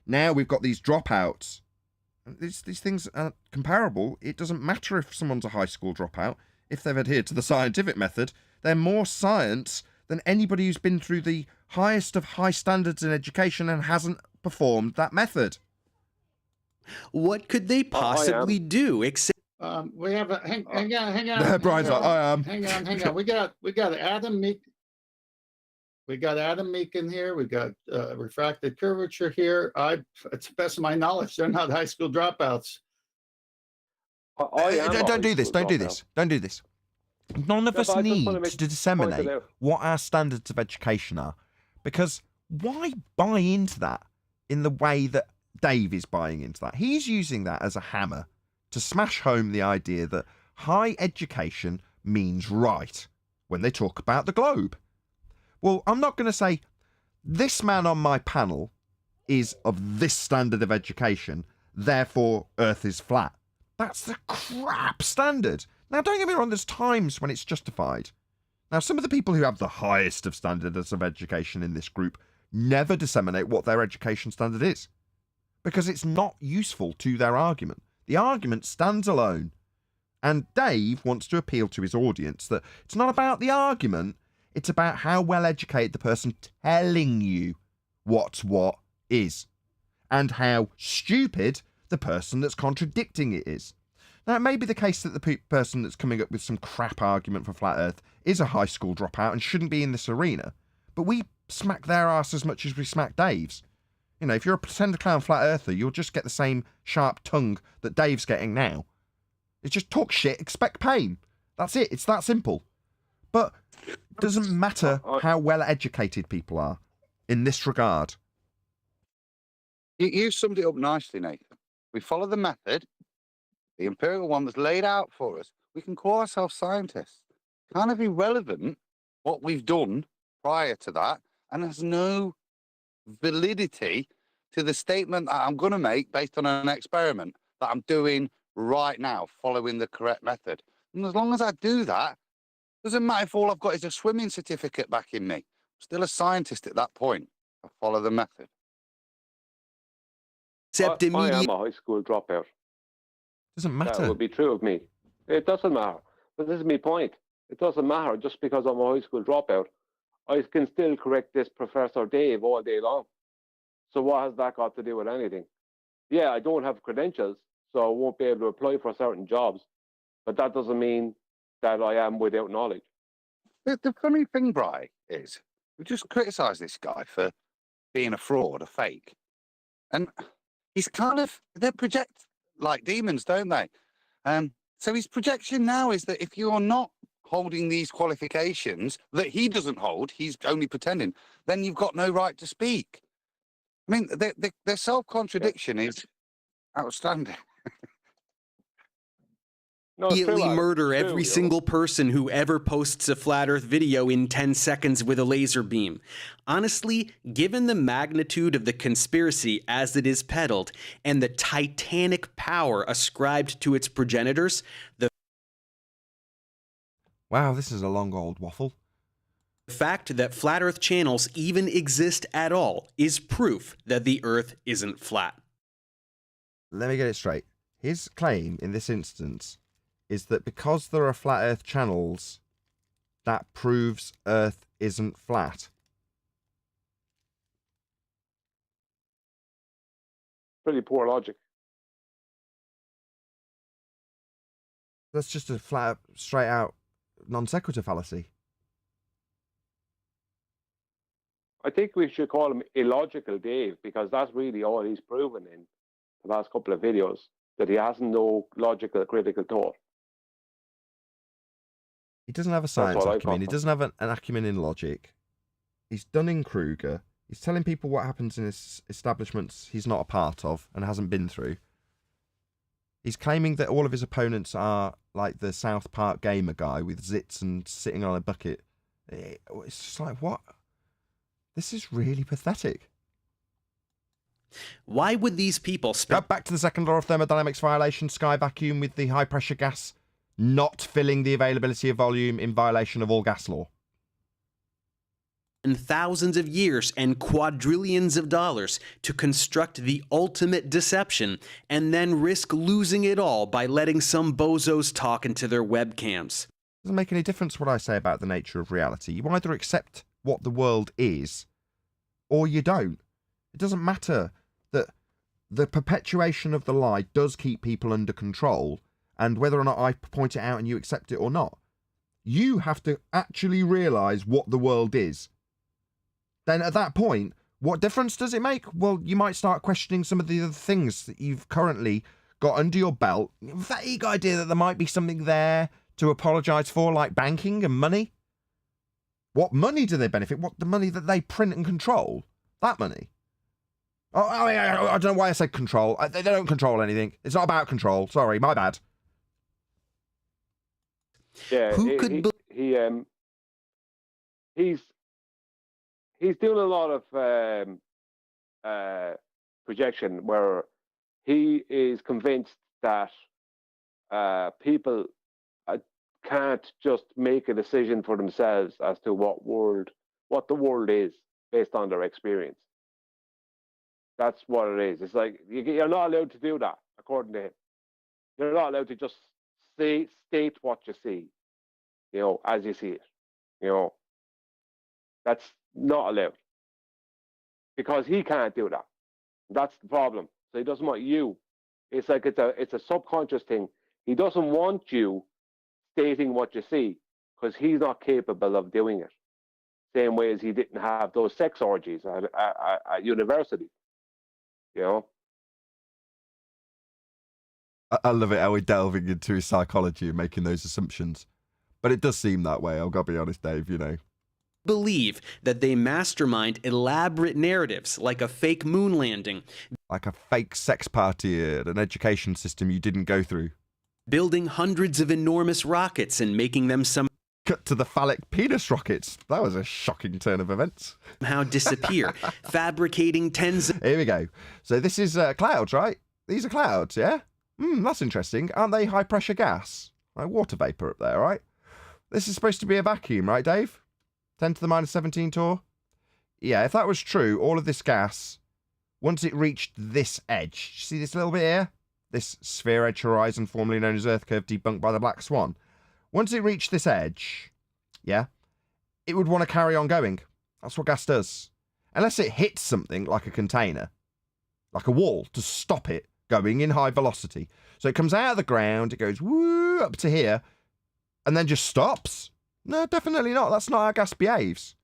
Now we've got these dropouts. These things are comparable. It doesn't matter if someone's a high school dropout. If they've adhered to the scientific method, they're more science than anybody who's been through the highest of high standards in education and hasn't performed that method. What could they possibly do except... We have a hang on. Brian's like, I am. Hang on. We got Adam Meek. We got Adam Meek in here. We got refracted curvature here. To the best of my knowledge, they're not high school dropouts. Don't do this. Don't do this. Don't do this. None of us need to disseminate what our standards of education are, because why buy into that in the way that Dave is buying into that? He's using that as a hammer to smash home the idea that high education means right when they talk about the globe. Well, I'm not going to say this man on my panel is of this standard of education, therefore Earth is flat. That's the crap standard. Now, don't get me wrong, there's times when it's justified. Now, some of the people who have the highest of standards of education in this group never disseminate what their education standard is, because it's not useful to their argument. The argument stands alone. And Dave wants to appeal to his audience that it's not about the argument, it's about how well educated the person telling you what's what is, and how stupid the person that's contradicting it is. Now, it may be the case that the person that's coming up with some crap argument for flat Earth is a high school dropout and shouldn't be in this arena, but we smack their ass as much as we smack Dave's. You know, if you're a pretend clown flat earther, you'll just get the same sharp tongue that Dave's getting now. It's just talk shit, expect pain. That's it. It's that simple. But it doesn't matter how well educated people are in this regard. You summed it up nicely, Nathan. We follow the method, the empirical one that's laid out for us. We can call ourselves scientists. Kind of irrelevant what we've done prior to that, and there's no validity to the statement that I'm going to make based on an experiment that I'm doing right now, following the correct method. And as long as I do that, doesn't matter if all I've got is a swimming certificate back in me. I'm still a scientist at that point. I follow the method. Except I am a high school dropout. Doesn't matter. That would be true of me. It doesn't matter. But this is my point. It doesn't matter just because I'm a high school dropout. I can still correct this Professor Dave all day long. So what has that got to do with anything? Yeah, I don't have credentials, so I won't be able to apply for certain jobs. But that doesn't mean that I am without knowledge. The funny thing, Bri, is we just criticise this guy for being a fraud, a fake. And he's they project like demons, don't they? So his projection now is that if you're not holding these qualifications that he doesn't hold, he's only pretending, then you've got no right to speak. I mean, their self-contradiction is outstanding. No, it's true, immediately Adam. murder It's true, every you know. single person who ever posts a flat earth video in 10 seconds with a laser beam. Honestly, given the magnitude of the conspiracy as it is peddled and the titanic power ascribed to its progenitors, the Wow, this is a long old waffle. fact that flat earth channels even exist at all is proof that the earth isn't flat. Let me get it straight. His claim in this instance is that because there are flat earth channels, that proves earth isn't flat. Pretty poor logic. That's just a flat, straight out non sequitur fallacy. I think we should call him illogical Dave, because that's really all he's proven in the last couple of videos, that he has no logical critical thought. He doesn't have a science what I acumen. He thought. doesn't have an acumen in logic. He's Dunning-Kruger. He's telling people what happens in his establishments he's not a part of and hasn't been through. He's claiming that all of his opponents are like the South Park gamer guy with zits and sitting on a bucket. It's just like, what? This is really pathetic. Why would these people spend Back to the second law of thermodynamics violation, sky vacuum with the high pressure gas not filling the availability of volume in violation of all gas law? thousands of years and quadrillions of dollars to construct the ultimate deception and then risk losing it all by letting some bozos talk into their webcams? Doesn't make any difference what I say about the nature of reality. You either accept what the world is or you don't. It doesn't matter that the perpetuation of the lie does keep people under control, and whether or not I point it out and you accept it or not. You have to actually realise what the world is. Then at that point, what difference does it make? Well, you might start questioning some of the other things that you've currently got under your belt. The vague idea that there might be something there to apologise for, like banking and money. What money do they benefit? What, the money that they print and control? That money. Oh, I don't know why I said control. They don't control anything. It's not about control. Sorry, my bad. Yeah, Who could he's doing a lot of projection where he is convinced that people can't just make a decision for themselves as to what the world is based on their experience. That's what it is. It's like you're not allowed to do that, according to him. You're not allowed to just state what you see, as you see it. That's not allowed, because he can't do that. That's the problem. So he doesn't want you. It's like it's a subconscious thing. He doesn't want you stating what you see, because he's not capable of doing it. Same way as he didn't have those sex orgies at university. I love it how we're delving into his psychology and making those assumptions. But it does seem that way, I've got to be honest, Dave, believe that they mastermind elaborate narratives like a fake moon landing, Like a fake sex party at an education system you didn't go through. building hundreds of enormous rockets and making them Cut to the phallic penis rockets. That was a shocking turn of events. somehow disappear, fabricating tens of Here we go. So this is clouds, right? These are clouds, yeah? That's interesting. Aren't they high pressure gas? Like water vapour up there, right? This is supposed to be a vacuum, right, Dave? 10 to the minus 17 torr? Yeah, if that was true, all of this gas, once it reached this edge, you see this little bit here? This sphere edge horizon, formerly known as Earth curve, debunked by the Black Swan. Once it reached this edge, yeah, it would want to carry on going. That's what gas does. Unless it hits something like a container, like a wall, to stop it going in high velocity. So it comes out of the ground, it goes woo up to here, and then just stops. No, definitely not. That's not how gas behaves.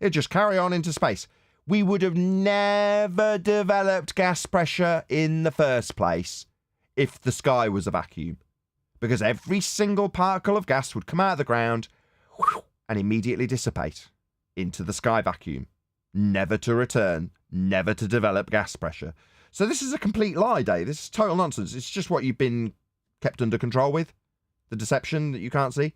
It'd just carry on into space. We would have never developed gas pressure in the first place if the sky was a vacuum. Because every single particle of gas would come out of the ground and immediately dissipate into the sky vacuum, never to return, never to develop gas pressure. So this is a complete lie, Dave. This is total nonsense. It's just what you've been kept under control with. The deception that you can't see?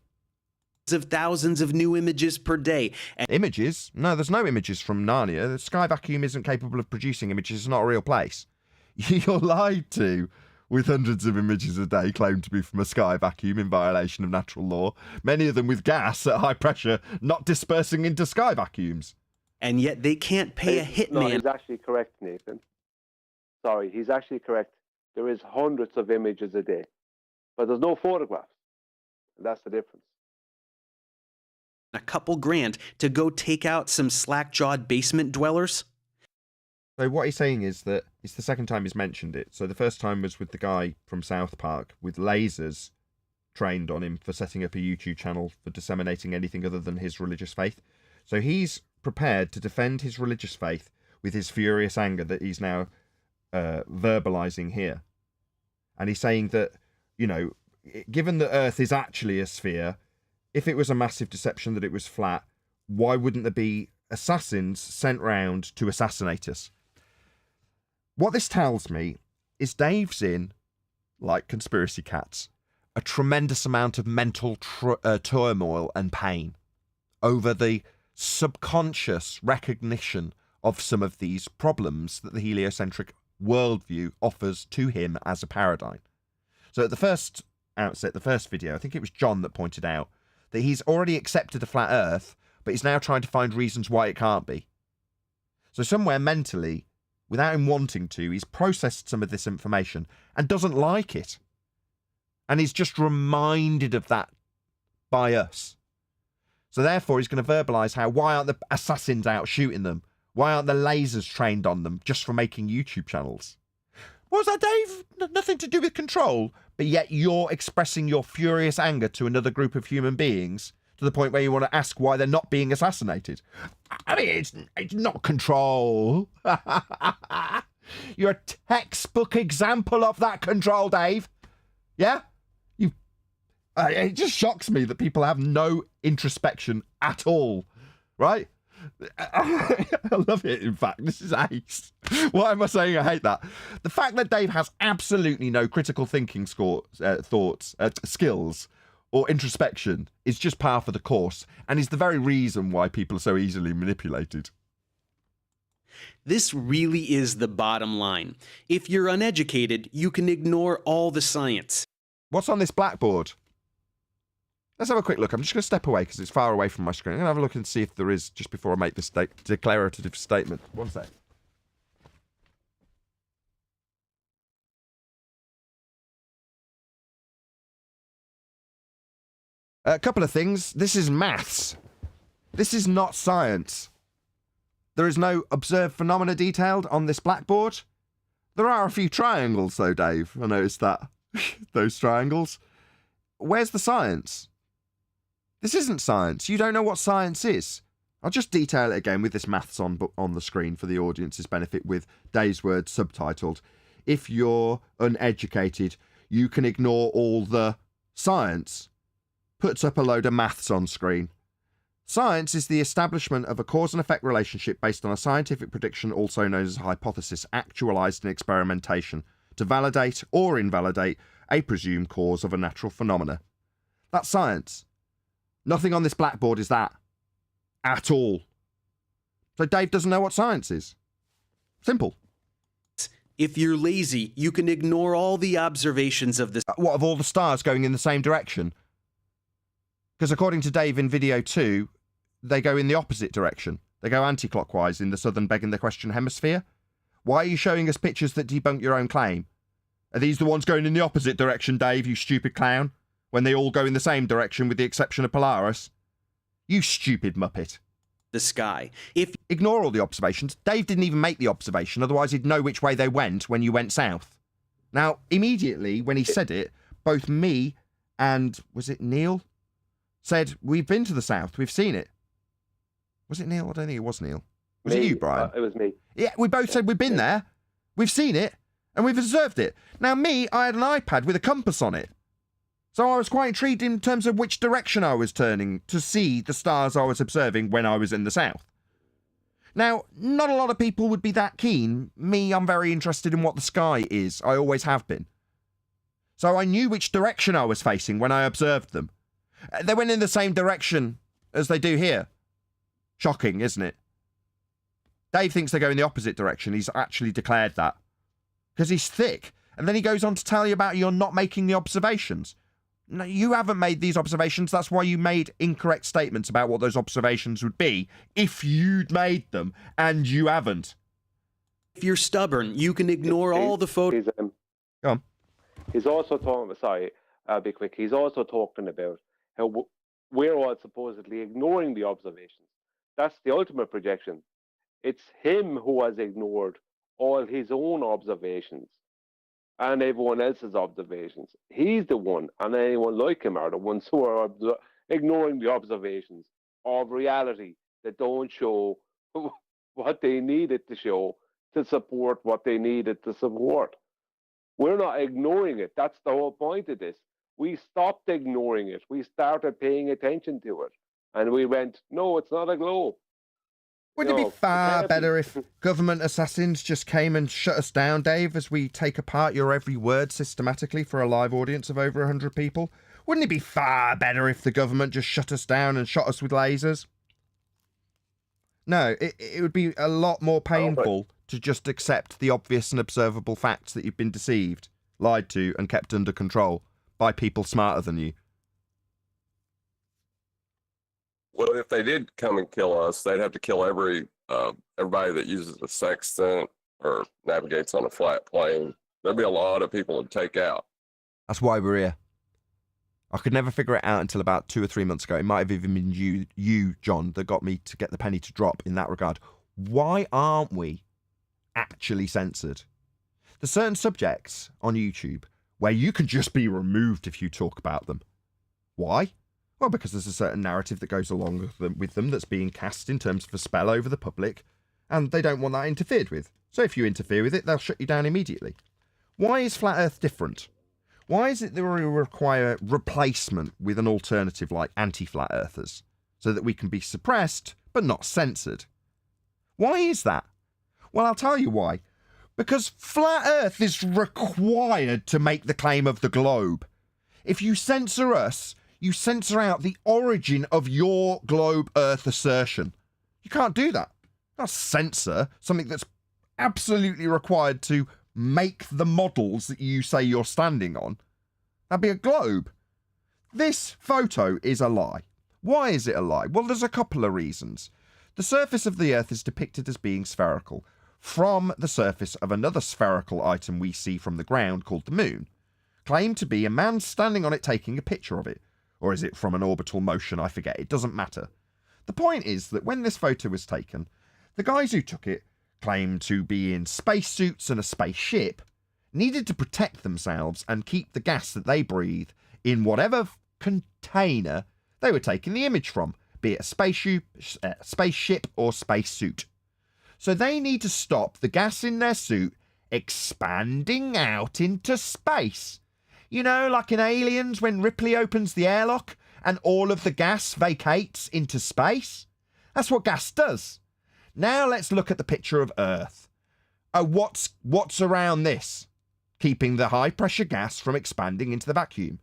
Of thousands of new images per day. And Images? No, there's no images from Narnia. The sky vacuum isn't capable of producing images. It's not a real place. You're lied to with hundreds of images a day claimed to be from a sky vacuum in violation of natural law, many of them with gas at high pressure not dispersing into sky vacuums. And yet they can't pay a No, hitman. he's actually correct, Nathan. Sorry, he's actually correct. There is hundreds of images a day, but there's no photographs. And that's the difference. A couple grand to go take out some slack-jawed basement dwellers? So what he's saying is that it's the second time he's mentioned it. So the first time was with the guy from South Park with lasers trained on him for setting up a YouTube channel for disseminating anything other than his religious faith. So he's prepared to defend his religious faith with his furious anger that he's now verbalizing here. And he's saying that, you know, given that Earth is actually a sphere, if it was a massive deception that it was flat, why wouldn't there be assassins sent round to assassinate us? What this tells me is Dave's in, like conspiracy cats, a tremendous amount of mental turmoil and pain over the subconscious recognition of some of these problems that the heliocentric worldview offers to him as a paradigm. So at the first outset, the first video, I think it was John that pointed out that he's already accepted a flat Earth, but he's now trying to find reasons why it can't be. So somewhere mentally, without him wanting to, he's processed some of this information and doesn't like it. And he's just reminded of that by us. So therefore, he's going to verbalise how, why aren't the assassins out shooting them? Why aren't the lasers trained on them just for making YouTube channels? What was that, Dave? Nothing to do with control. But yet you're expressing your furious anger to another group of human beings to the point where you want to ask why they're not being assassinated. I mean, it's not control. You're a textbook example of that control, Dave. Yeah? It just shocks me that people have no introspection at all, right? I love it, in fact. This is ace. Why am I saying I hate that? The fact that Dave has absolutely no critical thinking skills or introspection is just par for the course and is the very reason why people are so easily manipulated. This really is the bottom line. If you're uneducated, you can ignore all the science. What's on this blackboard? Let's have a quick look. I'm just going to step away because it's far away from my screen. I'm going to have a look and see if there is, just before I make this declarative statement. One sec. A couple of things. This is maths. This is not science. There is no observed phenomena detailed on this blackboard. There are a few triangles, though, Dave. I noticed that. Those triangles. Where's the science? This isn't science. You don't know what science is. I'll just detail it again with this maths on the screen for the audience's benefit with Dave's words subtitled. If you're uneducated, you can ignore all the science. Puts up a load of maths on screen. Science is the establishment of a cause and effect relationship based on a scientific prediction, also known as a hypothesis, actualized in experimentation, to validate or invalidate a presumed cause of a natural phenomena. That's science. Nothing on this blackboard is that. At all. So Dave doesn't know what science is. Simple. If you're lazy, you can ignore all the observations of the... What, of all the stars going in the same direction? Because according to Dave in video 2, they go in the opposite direction. They go anti-clockwise in the southern begging the question hemisphere. Why are you showing us pictures that debunk your own claim? Are these the ones going in the opposite direction, Dave, you stupid clown? When they all go in the same direction with the exception of Polaris? You stupid muppet. The sky. Ignore all the observations. Dave didn't even make the observation, otherwise he'd know which way they went when you went south. Now, immediately when he said it, both me and, was it Neil? Said, we've been to the south, we've seen it. Was it Neil? I don't think it was Neil. Was it you, Brian? It was me. Yeah, we both said we've been there, we've seen it, and we've observed it. Now, me, I had an iPad with a compass on it. So I was quite intrigued in terms of which direction I was turning to see the stars I was observing when I was in the south. Now, not a lot of people would be that keen. Me, I'm very interested in what the sky is. I always have been. So I knew which direction I was facing when I observed them. They went in the same direction as they do here. Shocking, isn't it? Dave thinks they go in the opposite direction. He's actually declared that. Because he's thick. And then he goes on to tell you about you're not making the observations. No, you haven't made these observations. That's why you made incorrect statements about what those observations would be if you'd made them, and you haven't. If you're stubborn, you can ignore all the photos. Go on. He's also talking, sorry, I'll be quick. He's also talking about how we're all supposedly ignoring the observations. That's the ultimate projection. It's him who has ignored all his own observations and everyone else's observations. He's the one, and anyone like him are the ones who are ignoring the observations of reality that don't show what they needed to show to support what they needed to support. We're not ignoring it. That's the whole point of this. We stopped ignoring it. We started paying attention to it. And we went, no, it's not a globe. Wouldn't it be far better if government assassins just came and shut us down, Dave, as we take apart your every word systematically for a live audience of over 100 people? Wouldn't it be far better if the government just shut us down and shot us with lasers? No, it would be a lot more painful to just accept the obvious and observable facts that you've been deceived, lied to, and kept under control by people smarter than you. Well, if they did come and kill us, they'd have to kill everybody that uses a sextant or navigates on a flat plane. There'd be a lot of people to take out. That's why we're here. I could never figure it out until about 2 or 3 months ago. It might have even been you, John, that got me to get the penny to drop in that regard. Why aren't we actually censored? There's certain subjects on YouTube where you can just be removed if you talk about them. Why? Well, because there's a certain narrative that goes along with them that's being cast in terms of a spell over the public, and they don't want that interfered with. So if you interfere with it, they'll shut you down immediately. Why is Flat Earth different? Why is it that we require replacement with an alternative like anti-Flat Earthers, so that we can be suppressed but not censored? Why is that? Well, I'll tell you why. Because Flat Earth is required to make the claim of the globe. If you censor us, you censor out the origin of your globe Earth assertion. You can't do that. You can't censor something that's absolutely required to make the models that you say you're standing on. That'd be a globe. This photo is a lie. Why is it a lie? Well, there's a couple of reasons. The surface of the Earth is depicted as being spherical from the surface of another spherical item we see from the ground called the Moon, claimed to be a man standing on it taking a picture of it. Or is it from an orbital motion? I forget. It doesn't matter. The point is that when this photo was taken, the guys who took it claimed to be in spacesuits and a spaceship, needed to protect themselves and keep the gas that they breathe in whatever container they were taking the image from, be it a spaceship or spacesuit. So they need to stop the gas in their suit expanding out into space. You know, like in Aliens when Ripley opens the airlock and all of the gas vacates into space? That's what gas does. Now let's look at the picture of Earth. What's around this, keeping the high pressure gas from expanding into the vacuum?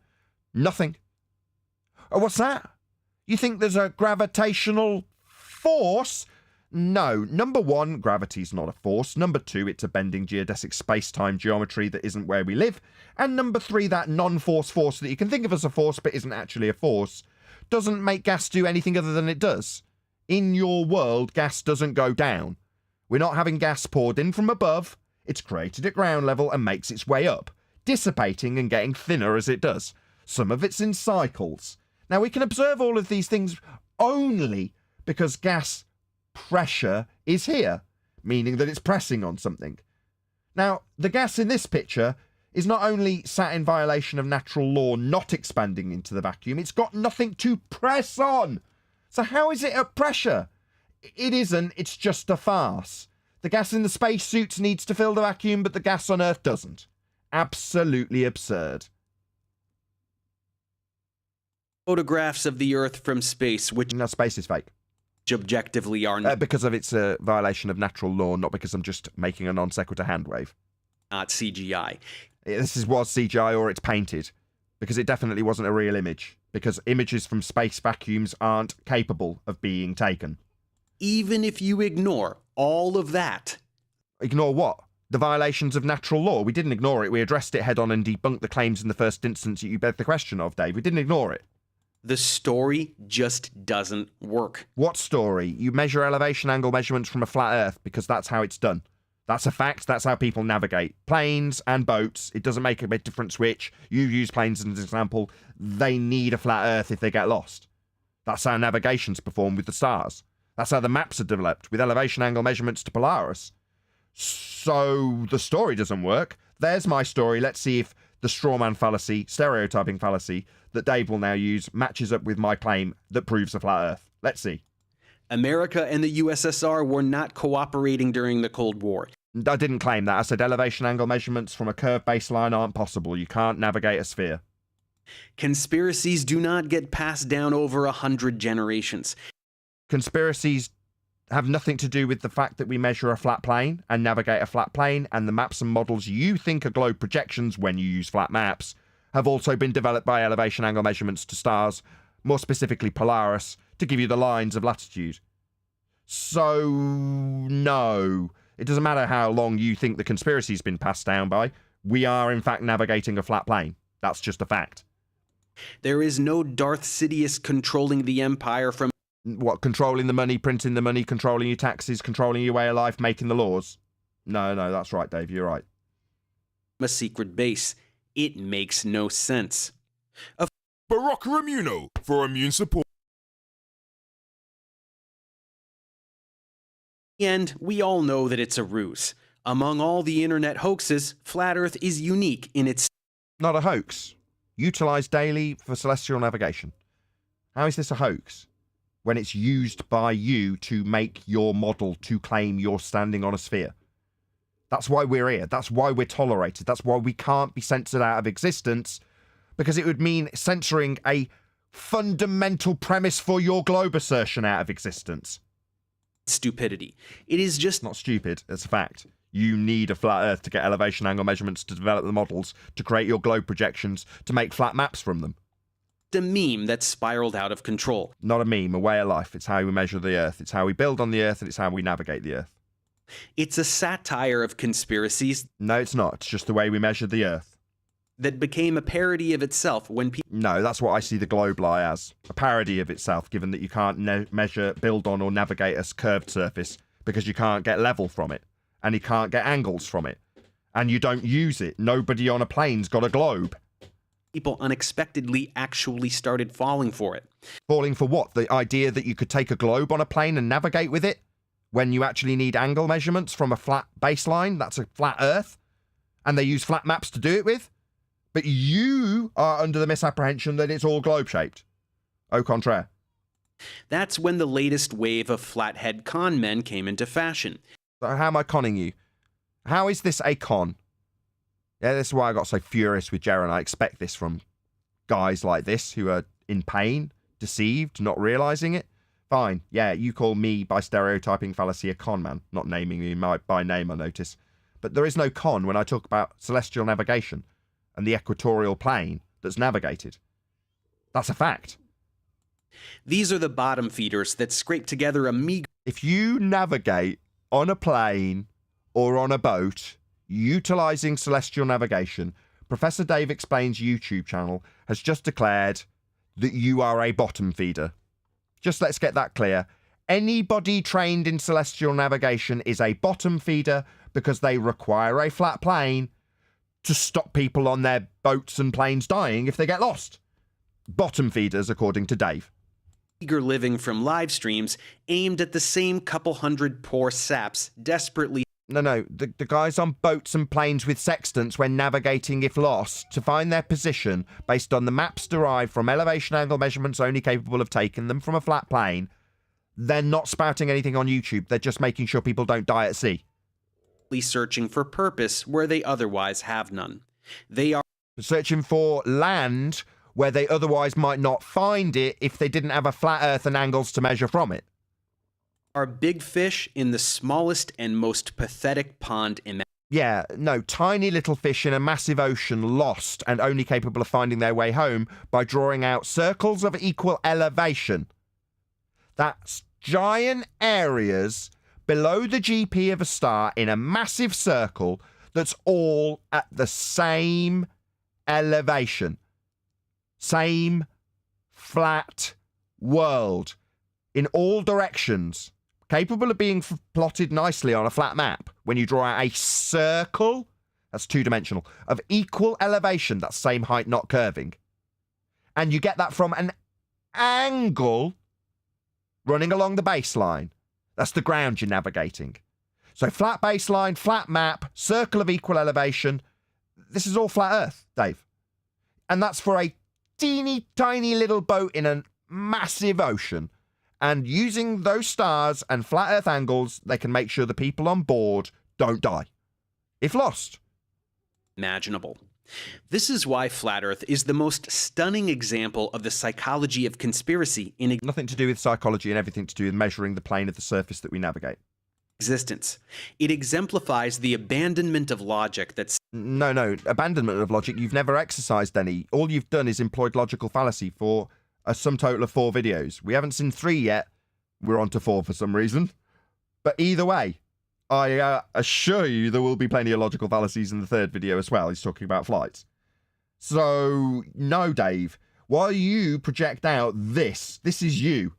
Nothing. Oh, what's that? You think there's a gravitational force? No. Number one, gravity's not a force. Number two, it's a bending geodesic space-time geometry that isn't where we live. And number three, that non-force force that you can think of as a force but isn't actually a force doesn't make gas do anything other than it does. In your world, gas doesn't go down. We're not having gas poured in from above. It's created at ground level and makes its way up, dissipating and getting thinner as it does. Some of it's in cycles. Now, we can observe all of these things only because gas pressure is here, meaning that it's pressing on something. Now, the gas in this picture is not only sat in violation of natural law not expanding into the vacuum, it's got nothing to press on. So how is it at pressure? It isn't, it's just a farce. The gas in the spacesuits needs to fill the vacuum, but the gas on Earth doesn't. Absolutely absurd. Photographs of the Earth from space, which No, space is fake. objectively are Because of its violation of natural law, not because I'm just making a non sequitur hand wave. not CGI. This was CGI or it's painted, because it definitely wasn't a real image, because images from space vacuums aren't capable of being taken. Even if you ignore all of that, Ignore what? The violations of natural law. We didn't ignore it. We addressed it head on and debunked the claims in the first instance that you begged the question of, Dave. We didn't ignore it. the story just doesn't work. What story? You measure elevation angle measurements from a flat Earth because that's how it's done. That's a fact. That's how people navigate. Planes and boats, it doesn't make a big difference which. You use planes as an example. They need a flat Earth if they get lost. That's how navigation's performed with the stars. That's how the maps are developed, with elevation angle measurements to Polaris. So the story doesn't work. There's my story. Let's see if the strawman fallacy, stereotyping fallacy, that Dave will now use matches up with my claim that proves a flat Earth. Let's see. America and the USSR were not cooperating during the Cold War. I didn't claim that. I said elevation angle measurements from a curved baseline aren't possible. You can't navigate a sphere. Conspiracies do not get passed down over 100 generations. Conspiracies have nothing to do with the fact that we measure a flat plane and navigate a flat plane, and the maps and models you think are globe projections when you use flat maps have also been developed by elevation angle measurements to stars, more specifically Polaris, to give you the lines of latitude. So, no. It doesn't matter how long you think the conspiracy's been passed down by. We are, in fact, navigating a flat plane. That's just a fact. There is no Darth Sidious controlling the Empire from... What, controlling the money, printing the money, controlling your taxes, controlling your way of life, making the laws? No, that's right, Dave, you're right. a secret base. It makes no sense. Barocca Immuno for immune support. And we all know that it's a ruse. Among all the internet hoaxes, Flat Earth is unique in its... Not a hoax. Utilised daily for celestial navigation. How is this a hoax? When it's used by you to make your model to claim you're standing on a sphere. That's why we're here. That's why we're tolerated. That's why we can't be censored out of existence, because it would mean censoring a fundamental premise for your globe assertion out of existence. stupidity. It is just Not stupid, it's a fact. You need a flat Earth to get elevation angle measurements to develop the models, to create your globe projections, to make flat maps from them. a meme that spiraled out of control. Not a meme, a way of life. It's how we measure the Earth. It's how we build on the Earth, and it's how we navigate the Earth. It's a satire of conspiracies No, it's not. It's just the way we measure the Earth. that became a parody of itself when people... No, that's what I see the globe lie as. A parody of itself, given that you can't measure, build on, or navigate a curved surface because you can't get level from it, and you can't get angles from it, and you don't use it. Nobody on a plane's got a globe. people unexpectedly actually started falling for it. Falling for what? The idea that you could take a globe on a plane and navigate with it when you actually need angle measurements from a flat baseline? That's a flat Earth. And they use flat maps to do it with? But you are under the misapprehension that it's all globe-shaped. Au contraire. That's when the latest wave of flathead con men came into fashion. So how am I conning you? How is this a con? Yeah, this is why I got so furious with Jaron. I expect this from guys like this who are in pain, deceived, not realising it. Fine, yeah, you call me, by stereotyping fallacy, a con man. Not naming me by name, I notice. But there is no con when I talk about celestial navigation and the equatorial plane that's navigated. That's a fact. These are the bottom feeders that scrape together a meager... If you navigate on a plane or on a boat utilising celestial navigation, Professor Dave Explains YouTube channel has just declared that you are a bottom feeder. Just let's get that clear. Anybody trained in celestial navigation is a bottom feeder because they require a flat plane to stop people on their boats and planes dying if they get lost. Bottom feeders, according to Dave. living from live streams aimed at the same couple hundred poor saps desperately... No, the guys on boats and planes with sextants when navigating if lost to find their position based on the maps derived from elevation angle measurements only capable of taking them from a flat plane, they're not spouting anything on YouTube. They're just making sure people don't die at sea. searching for purpose where they otherwise have none. They are Searching for land where they otherwise might not find it if they didn't have a flat Earth and angles to measure from it. big fish in the smallest and most pathetic pond Yeah, no, tiny little fish in a massive ocean lost and only capable of finding their way home by drawing out circles of equal elevation. That's giant areas below the GP of a star in a massive circle that's all at the same elevation. Same flat world in all directions, capable of being plotted nicely on a flat map. When you draw out a circle, that's two-dimensional, of equal elevation, that's same height, not curving. And you get that from an angle running along the baseline. That's the ground you're navigating. So flat baseline, flat map, circle of equal elevation. This is all flat Earth, Dave. And that's for a teeny tiny little boat in a massive ocean. And using those stars and flat Earth angles, they can make sure the people on board don't die, if lost. Imaginable. This is why Flat Earth is the most stunning example of the psychology of conspiracy in Nothing to do with psychology and everything to do with measuring the plane of the surface that we navigate. existence. It exemplifies the abandonment of logic that's No, abandonment of logic. You've never exercised any. All you've done is employed logical fallacy for a sum total of 4 videos. We haven't seen 3 yet. We're on to 4 for some reason. But either way, I assure you there will be plenty of logical fallacies in the 3rd video as well. He's talking about flights. So, no, Dave. While you project out this is you.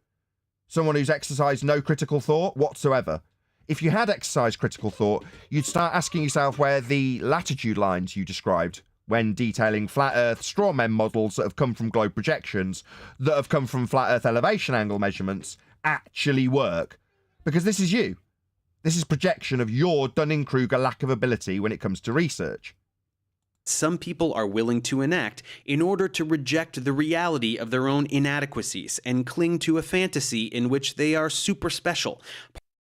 Someone who's exercised no critical thought whatsoever. If you had exercised critical thought, you'd start asking yourself where the latitude lines you described when detailing flat Earth straw man models that have come from globe projections, that have come from flat Earth elevation angle measurements, actually work. Because this is you. This is projection of your Dunning-Kruger lack of ability when it comes to research. some people are willing to enact in order to reject the reality of their own inadequacies and cling to a fantasy in which they are super special.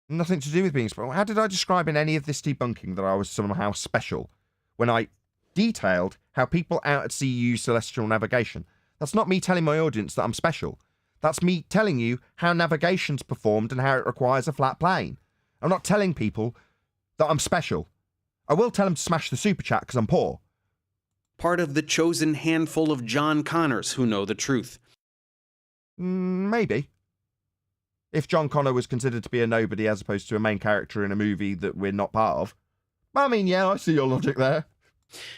Nothing to do with being special. How did I describe in any of this debunking that I was somehow special when I detailed how people out at sea use celestial navigation? That's not me telling my audience that I'm special. That's me telling you how navigation's performed and how it requires a flat plane. I'm not telling people that I'm special. I will tell them to smash the super chat because I'm poor. Part of the chosen handful of John Connors who know the truth. Maybe. If John Connor was considered to be a nobody as opposed to a main character in a movie that we're not part of. I mean, yeah, I see your logic there.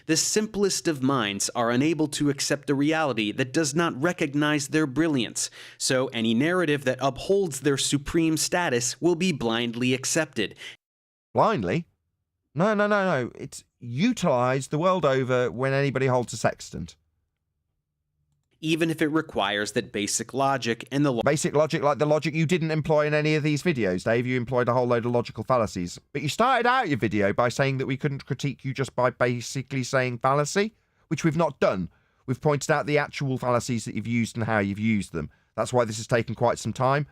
The simplest of minds are unable to accept a reality that does not recognize their brilliance, so any narrative that upholds their supreme status will be blindly accepted. Blindly? No. It's utilized the world over when anybody holds a sextant. Even if it requires that basic logic and the basic logic, like the logic you didn't employ in any of these videos, Dave. You employed a whole load of logical fallacies. But you started out your video by saying that we couldn't critique you just by basically saying fallacy, which we've not done. We've pointed out the actual fallacies that you've used and how you've used them. That's why this has taken quite some time.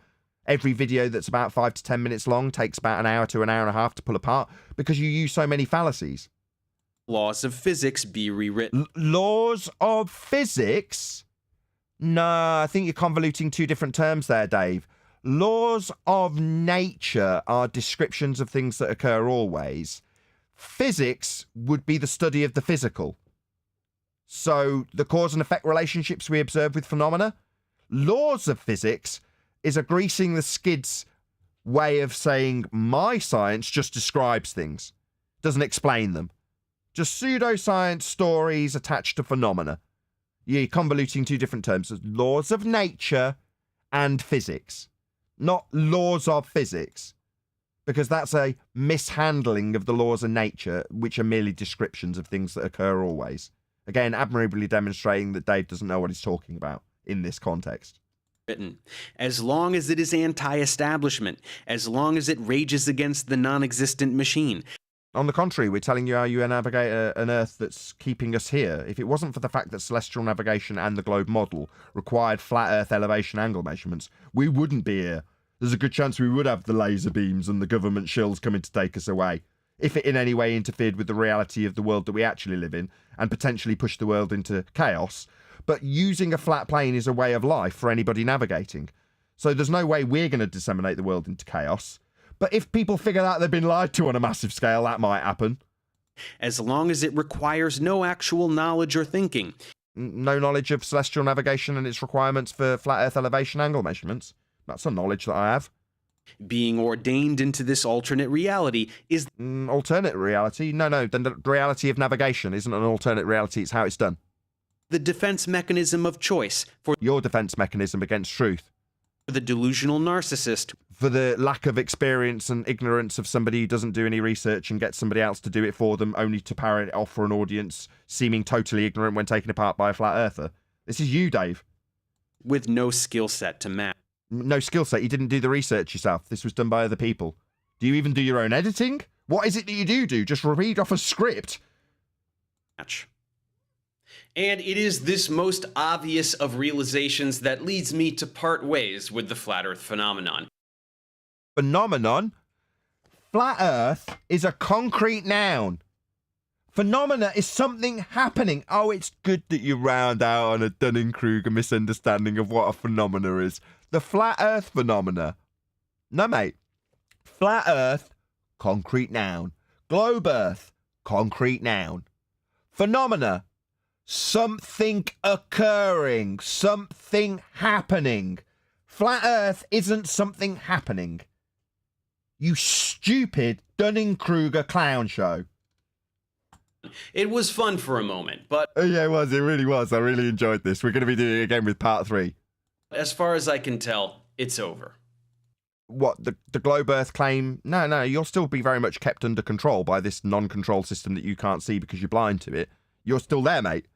Every video that's about 5 to 10 minutes long takes about an hour to an hour and a half to pull apart because you use so many fallacies. Laws of physics be rewritten. Laws of physics? No, I think you're convoluting 2 different terms there, Dave. Laws of nature are descriptions of things that occur always. Physics would be the study of the physical. So the cause and effect relationships we observe with phenomena. Laws of physics is a greasing the skids way of saying my science just describes things, doesn't explain them. Just pseudoscience stories attached to phenomena. You're convoluting 2 different terms. Laws of nature and physics. Not laws of physics. Because that's a mishandling of the laws of nature, which are merely descriptions of things that occur always. Again, admirably demonstrating that Dave doesn't know what he's talking about in this context. As long as it is anti-establishment, as long as it rages against the non-existent machine. On the contrary, we're telling you how you navigate an Earth that's keeping us here. If it wasn't for the fact that celestial navigation and the globe model required flat Earth elevation angle measurements, we wouldn't be here. There's a good chance we would have the laser beams and the government shills coming to take us away, if it in any way interfered with the reality of the world that we actually live in and potentially pushed the world into chaos. But using a flat plane is a way of life for anybody navigating. So there's no way we're going to disseminate the world into chaos. But if people figure out they've been lied to on a massive scale, that might happen. as long as it requires no actual knowledge or thinking. No knowledge of celestial navigation and its requirements for flat Earth elevation angle measurements. That's a knowledge that I have. Being ordained into this alternate reality is... alternate reality? No, then the reality of navigation isn't an alternate reality, it's how it's done. the defense mechanism of choice for Your defense mechanism against truth. the delusional narcissist. For the lack of experience and ignorance of somebody who doesn't do any research and gets somebody else to do it for them, only to parrot it off for an audience, seeming totally ignorant when taken apart by a flat earther. This is you, Dave. With no skill set to match. No skill set. You didn't do the research yourself. This was done by other people. Do you even do your own editing? What is it that you do? Just read off a script? And it is this most obvious of realizations that leads me to part ways with the flat earth phenomenon. Phenomenon? Flat earth is a concrete noun. Phenomena is something happening. Oh, it's good that you round out on a Dunning-Kruger misunderstanding of what a phenomena is. The flat earth phenomena. No, mate. Flat earth, concrete noun. Globe earth, concrete noun. Phenomena, something occurring, something happening. Flat earth isn't something happening. You stupid Dunning-Kruger clown show. It was fun for a moment, but... Yeah, it was. It really was. I really enjoyed this. We're going to be doing it again with part 3. as far as I can tell, it's over. What, the globe earth claim? No, you'll still be very much kept under control by this non-control system that you can't see because you're blind to it. You're still there, mate.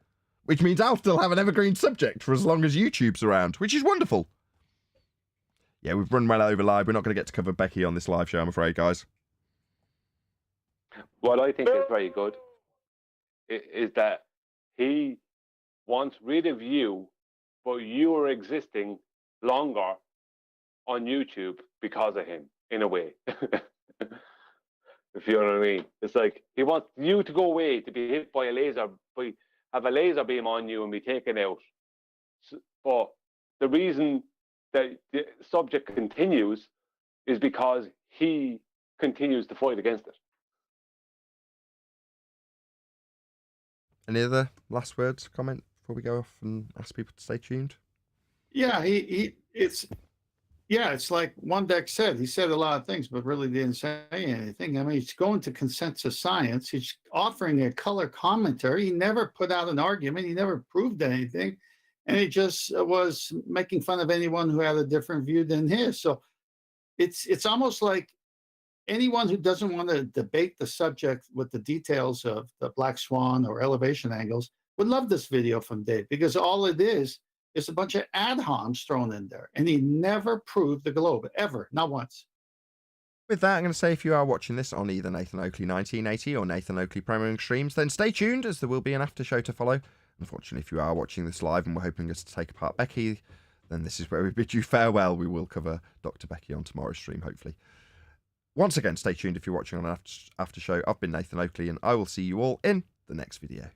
Which means I'll still have an evergreen subject for as long as YouTube's around, which is wonderful. Yeah, we've run well over live. We're not going to get to cover Becky on this live show, I'm afraid, guys. What I think is very good is that he wants rid of you, but you are existing longer on YouTube because of him, in a way. If you know what I mean. It's like he wants you to go away, to be hit by a laser, have a laser beam on you and be taken out. But the reason that the subject continues is because he continues to fight against it. Any other last words, comment before we go off and ask people to stay tuned? Yeah, it's like One Deck said. He said a lot of things, but really didn't say anything. I mean, he's going to consensus science. He's offering a color commentary. He never put out an argument. He never proved anything. And he just was making fun of anyone who had a different view than his. So it's almost like anyone who doesn't want to debate the subject with the details of the black swan or elevation angles would love this video from Dave, because all it is a bunch of ad homs thrown in there. And he never proved the globe, ever, not once. With that, I'm going to say if you are watching this on either Nathan Oakley 1980 or Nathan Oakley Promoing Streams, then stay tuned, as there will be an after show to follow. Unfortunately, if you are watching this live and we're hoping us to take apart Becky, then this is where we bid you farewell. We will cover Dr. Becky on tomorrow's stream, hopefully. Once again, stay tuned if you're watching on an after show. I've been Nathan Oakley, and I will see you all in the next video.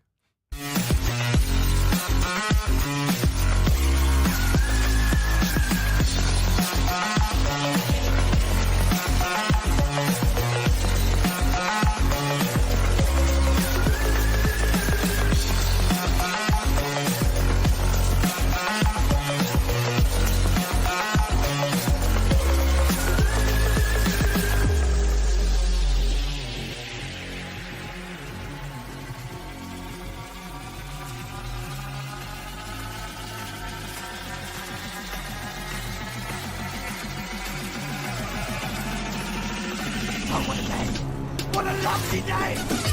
What a lovely day!